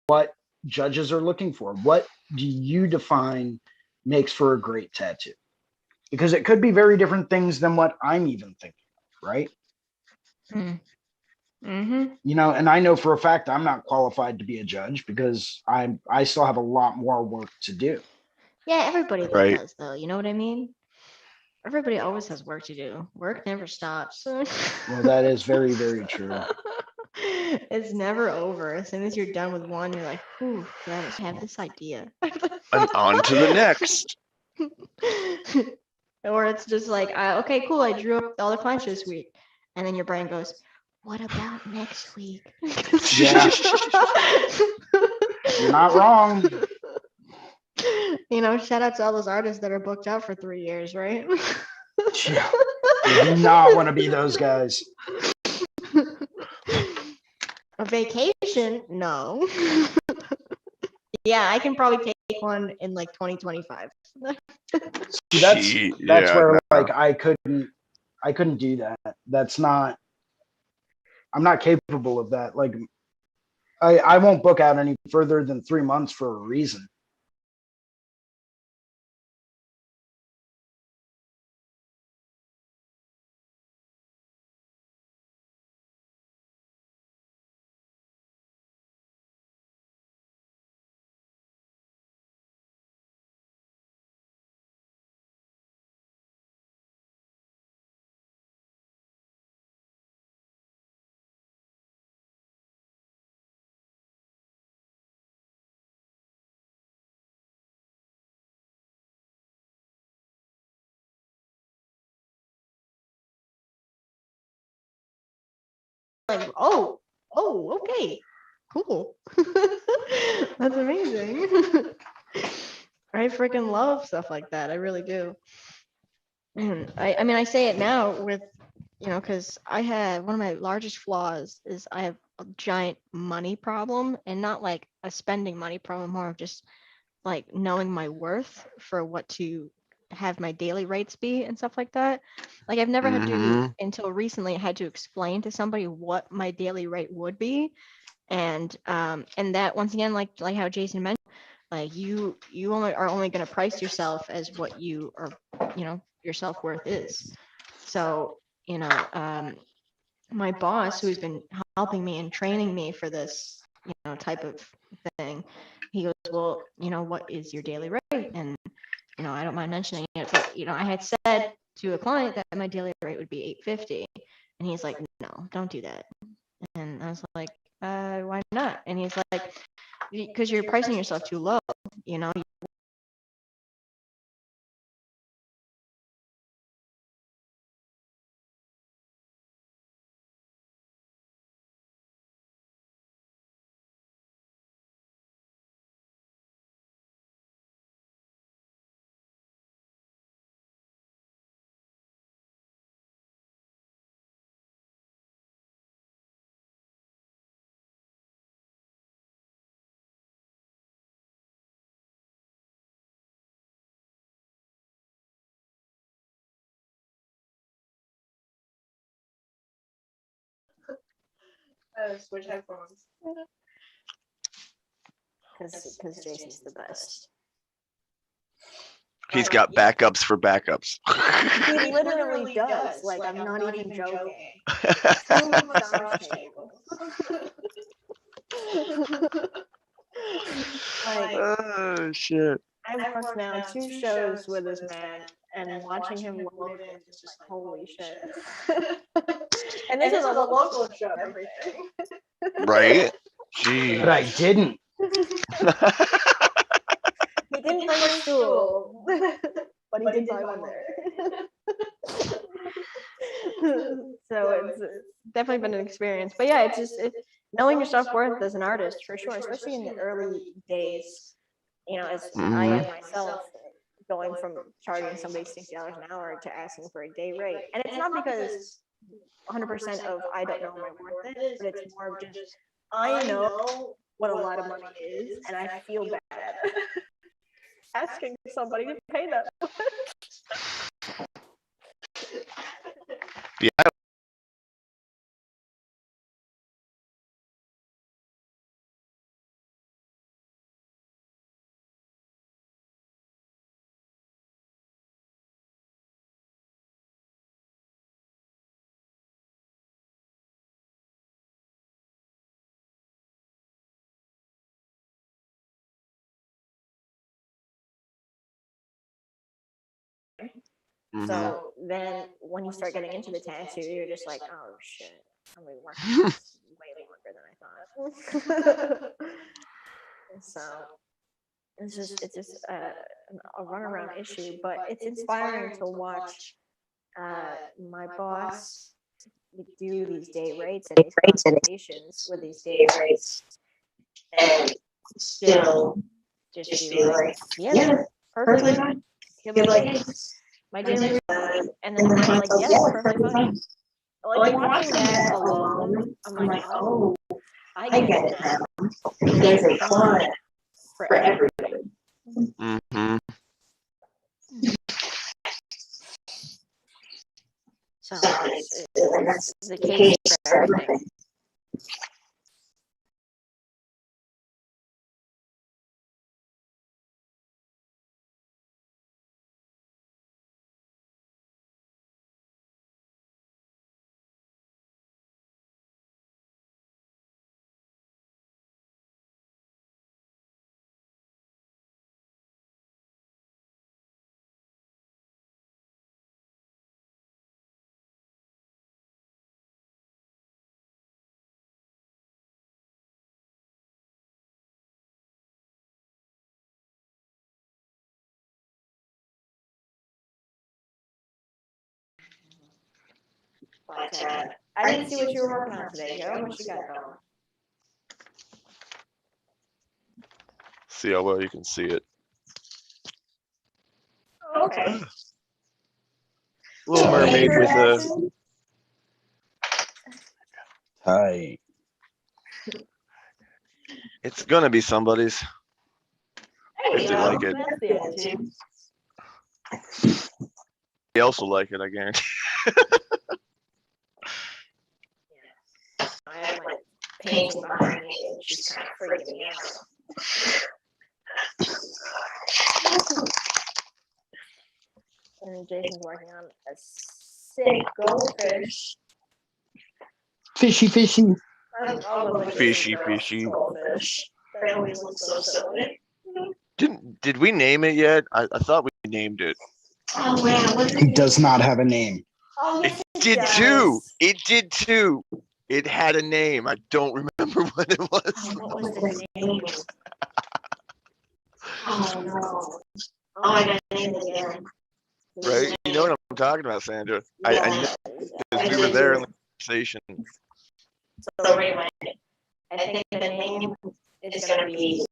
What judges are looking for. What do you define makes for a great tattoo? Because it could be very different things than what I'm even thinking of, right? Mm-hmm. And I know for a fact I'm not qualified to be a judge because I still have a lot more work to do. Yeah, everybody Right. does, though. You know what I mean? Everybody always has work to do. Work never stops. Well, that is very, very true. It's never over. As soon as you're done with one, you're like, "Whew, yeah, I have this idea." And on to the next. Or it's just like, okay, cool, I drew up all the clients this week, and then your brain goes, "What about next week?" Yeah. You're not wrong. Shout out to all those artists that are booked out for 3 years, right? Yeah. You do not want to be those guys. A vacation? No. Yeah, I can probably take one in like 2025. See, that's Yeah, where no. like I couldn't do that. I'm not capable of that. Like I won't book out any further than 3 months for a reason. Like, oh, okay, cool. That's amazing. I freaking love stuff like that. I really do. And I mean, I say it now with, because I had one of my largest flaws is I have a giant money problem, and not like a spending money problem, more of just like knowing my worth for what to have my daily rates be and stuff like that. Like I've never had to, until recently, had to explain to somebody what my daily rate would be. And that, once again, like how Jason mentioned, like you are only going to price yourself as what you are, your self-worth is. So, my boss, who's been helping me and training me for this, type of thing, he goes, well, what is your daily rate? And, I don't mind mentioning it, but, I had said to a client that my daily rate would be $850. And he's like, no, don't do that. And I was like, why not? And he's like, because you're pricing yourself too low, you know, switch headphones. Because Jason's the best. He's got backups for backups. He literally does. Like, I'm not even joking. 2 massage tables. Like, Oh shit. I've worked now 2 shows with this man, and watching him load in is just like, holy shit. And this is a local show and everything. Right? Gee. But I didn't. He didn't bring a stool, but he did buy one there. So it's definitely been an experience. But yeah, it's just knowing your self-worth as an artist, for sure, especially in the early days, as I am myself, going from charging somebody $60 an hour to asking for a day rate. And it's not because 100% of I don't know my worth is, but it's more of just I know what a lot of money is, and I feel bad asking somebody to pay that much. Yeah. So then when you start getting into the tattoo, you're just like, oh shit, I'm gonna be working on this way longer than I thought. So it's just a runaround issue, but it's inspiring to watch my boss do these day rates and these consultations with these day rates, and still just be like, yeah, perfectly fine. He'll be like, hey, my day rate's good, and then I'm like, yeah, perfectly fine. Like watching that alone, I'm like, oh, I get it now. There's a client for everybody. Mm-hmm. So that's the case for everything. But I didn't see what you were working on today, Joe. What you got going? See how well you can see it. Okay. Little mermaid with a. Hi. It's gonna be somebody's. Hey, If they like it. That's the attitude. They also like it, I guarantee. I have my painting behind me, and she's kind of freaking me out. And Jason's working on a sick goldfish. Fishy, fishy. I'll go with Fishy, Jason's fishy. goldfish. That always looks so silly. Did we name it yet? I thought we named it. Oh man, It does not have a name. Oh, It yes, did does. too. It did too. It had a name. I don't remember what it was. Oh, what was the name? Oh no. Oh, I gotta name it again. Right? You know what I'm talking about, Sandra. I know because we were there in the conversation. So anyway, I think the name is gonna be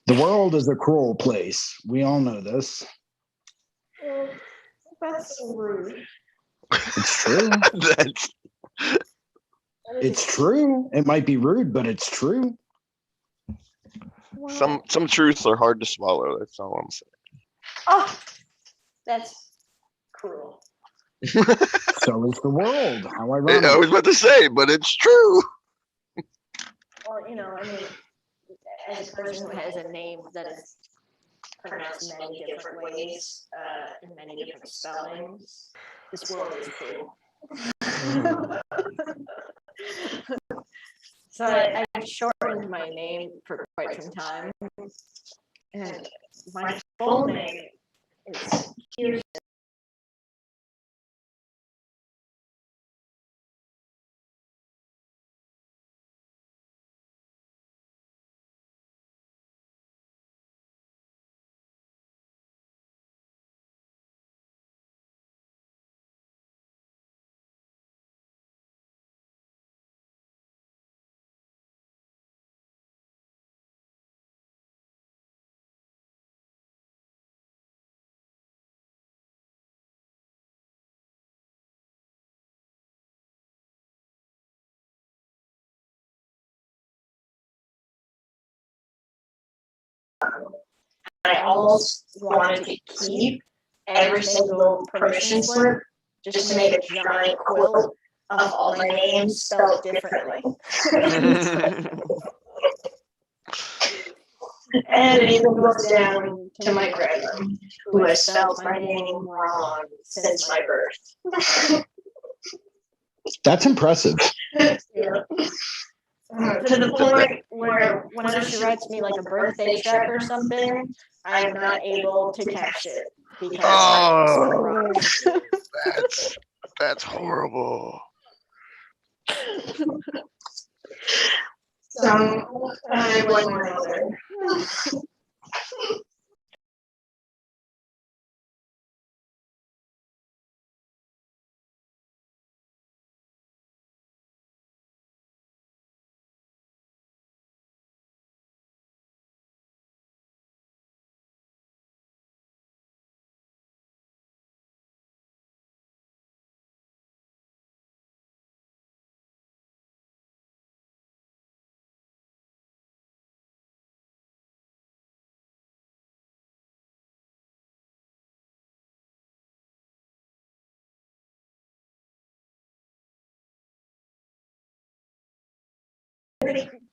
The world is a cruel place. We all know this. Well, that's so rude. It's true. That's That is It's true. It might be rude, but it's true. well, some truths are hard to swallow. That's all I'm saying. oh, that's cruel. So is the world. How I ironic. was about to say, but it's true. Well, I mean, as a person who has a name that is pronounced many different ways, in many different spellings, this world is cruel. So I shortened my name for quite some time, and my full name is Kirsten. I almost wanted to keep every single permission slip just to make a giant quilt of all my names spelled differently. And it even goes down to my grandma, who has spelled my name wrong since my birth. That's impressive. Yeah. To the point where whenever she writes me like a birthday check or something, I'm not able to cash it because I'm so Oh, wrong. that's horrible. So I blame my mother.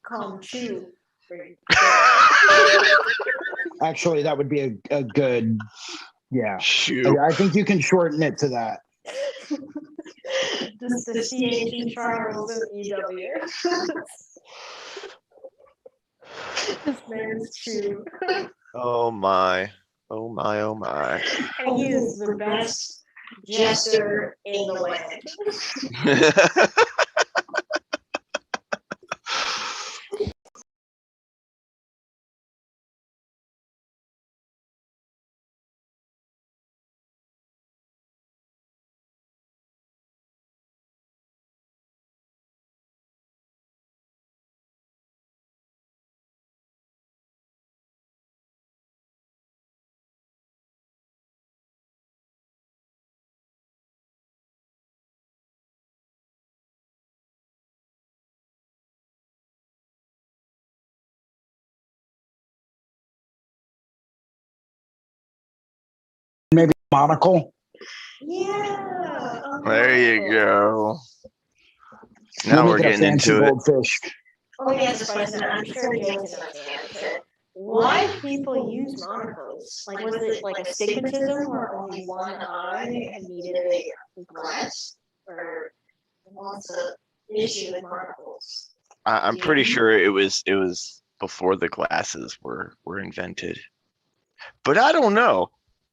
Call him Chew. Actually, that would be a good, yeah. Shoot. I think you can shorten it to that. Just the CH in Charles and EW. This man is Chew. Oh my. Oh my. Oh my. And he is the best jester in the land. Maybe monocle. Yeah. There you go. We'll Now make we're it a getting fancy into it. goldfish. Let me ask this question. I'm sure James knows the answer. Why do people use monocles? Like, was it like astigmatism where only one eye had needed a glass? Or what's the issue with monocles? I'm pretty sure it was before the glasses were invented. But I don't know.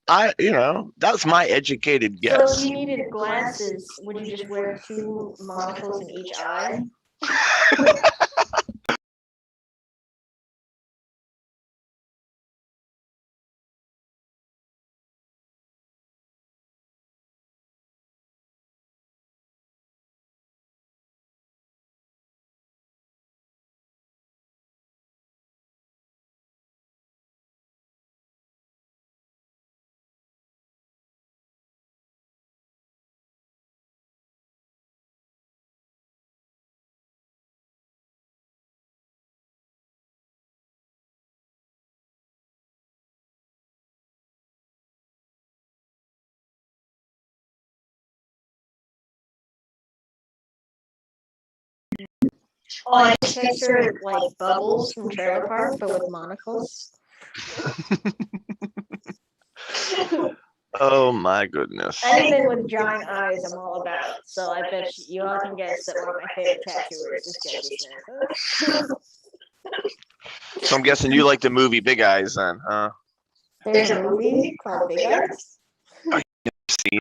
That's my educated So guess. if you needed glasses, would you just wear two monocles in each eye? Oh, I just picture like Bubbles from Trailer Park, but with monocles. Oh my goodness. Anything with giant eyes, I'm all about. So I bet you all can guess that one of my favorite tattooers is Jesse Smith. So I'm guessing you like the movie Big Eyes then, huh? There's a movie called Big Eyes. See,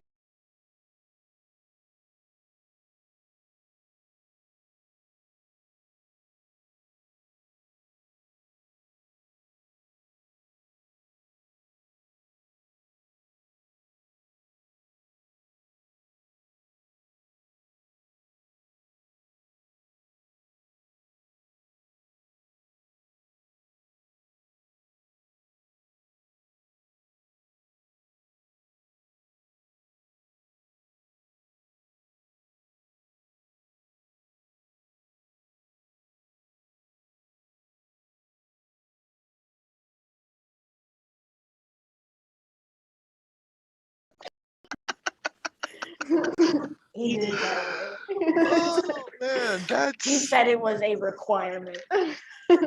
He did tell me. oh man, He that's said it was a requirement.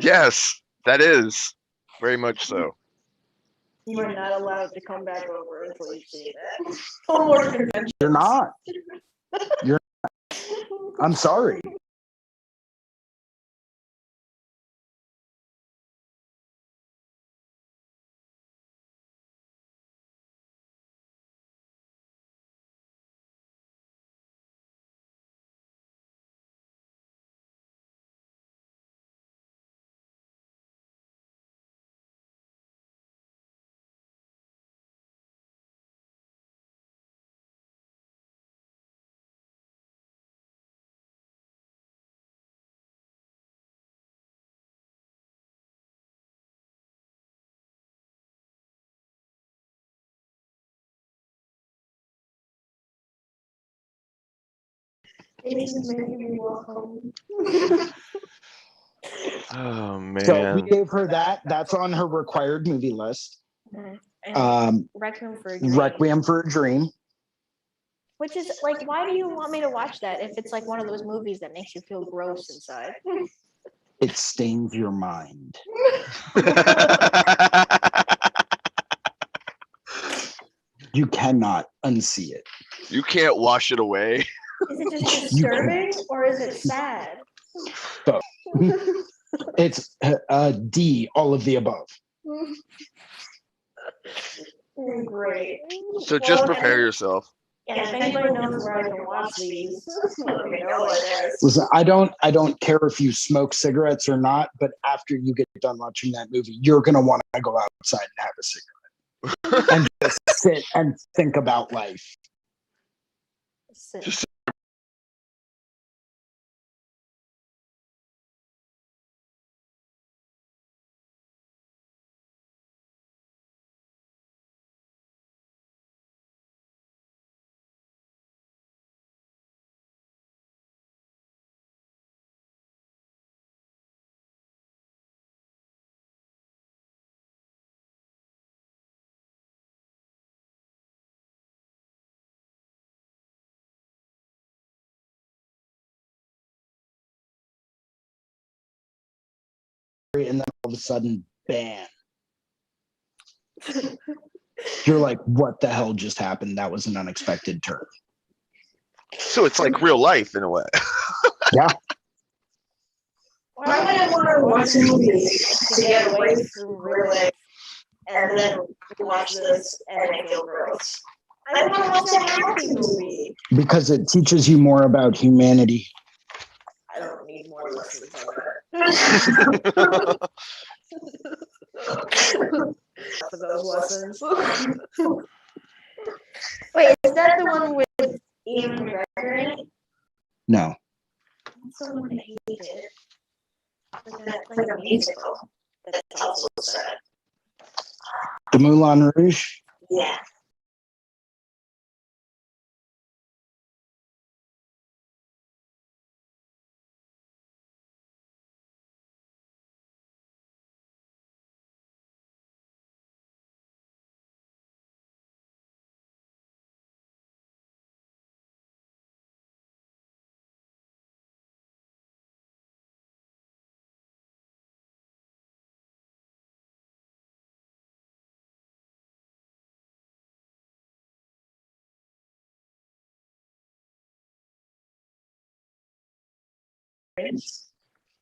yes, that is very much so. You are not allowed to come back over until you've seen that. No more conventions. You're not. You're. I'm sorry. Jason's making me walk home. Oh So we man. gave her that. That's on her required movie list. And Requiem for a Dream. Requiem for a Dream. Which is like, why do you want me to watch that if it's like one of those movies that makes you feel gross inside? It stains your mind. You cannot unsee it. You can't wash it away. Is it just disturbing or is it sad? It's D, all of the above. Great. So just prepare yourself. Yeah, if anybody knows where I can watch these, let me know, I guess. Listen, I don't care if you smoke cigarettes or not, but after you get done watching that movie, you're gonna want to go outside and have a cigarette and just sit and think about life. Just And then all of a sudden, bam. You're like, what the hell just happened? That was an unexpected turn. so it's like real life in a way. Yeah. Why would I want to watch movies to get away from real life and then watch this and feel gross? I want to watch a happy movie. Because it teaches you more about humanity. I don't need more lessons on that. For those lessons. Wait, is that the one with Ian McGregor in it? No. That's the one I hated. Like a musical. That's also sad. The Moulin Rouge? Yeah.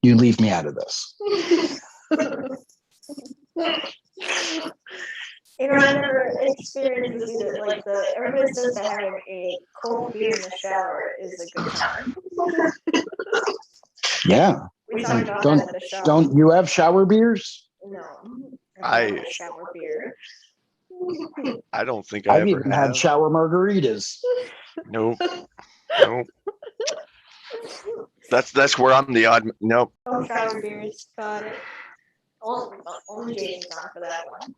You leave me out of this. I've never experienced this either. Like everybody says that having a cold beer in the shower is a good time. Yeah. We talked about Don't that at the shower. don't you have shower beers? No, I- I love a shower beer. I don't think I I've ever even have. had shower margaritas. Nope. Nope. That's where I'm the odd. Nope. Oh, shower beers, got it. Only Jason's on for that one.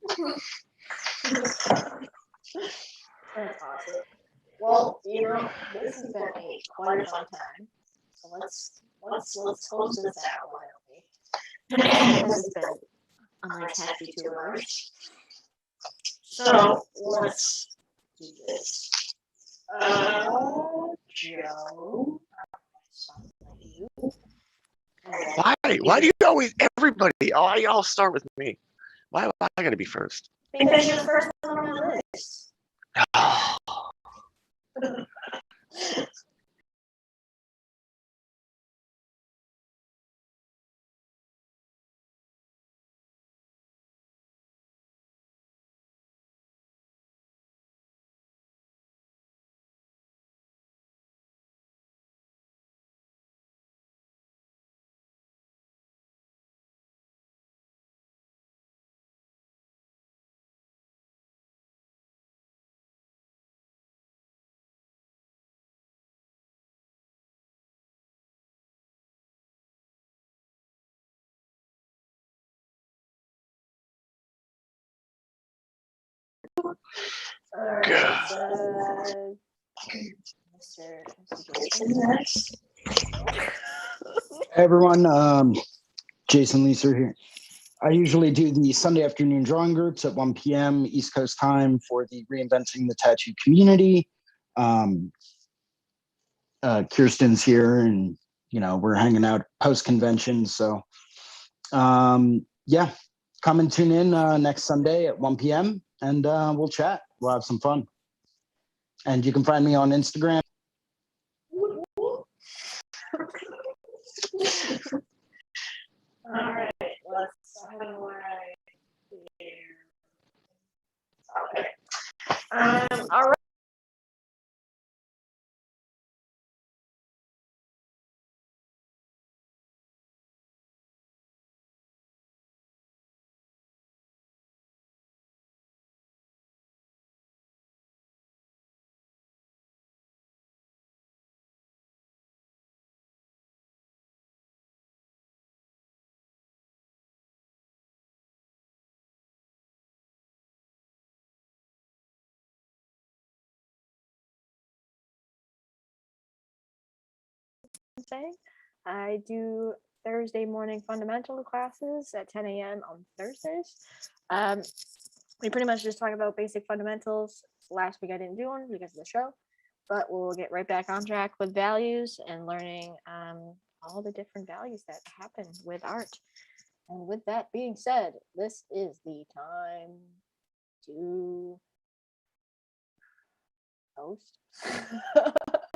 That's awesome. Well, this has been quite a fun time. So let's close this out, why don't we? Because it's been a nice hefty 2 hours. So let's do this. Joe. Why? Why do you always everybody? Oh, y'all start with me. Why I gotta be first? Because you're the first one on my list. Alright, Mr. Jason next. Hey everyone, Jason Leeser here. I usually do the Sunday afternoon drawing groups at 1 p.m. East Coast time for the Reinventing the Tattoo community. Kirsten's here, and we're hanging out post convention. So yeah, come and tune in next Sunday at 1 p.m. and we'll chat. We'll have some fun. And you can find me on Instagram. Alright, let's have a right here. Okay. Alright. Saying I do Thursday morning fundamental classes at 10 a.m. on Thursdays. We pretty much just talk about basic fundamentals. Last week I didn't do one because of the show, but we'll get right back on track with values and learning all the different values that happen with art. And with that being said, this is the time to post.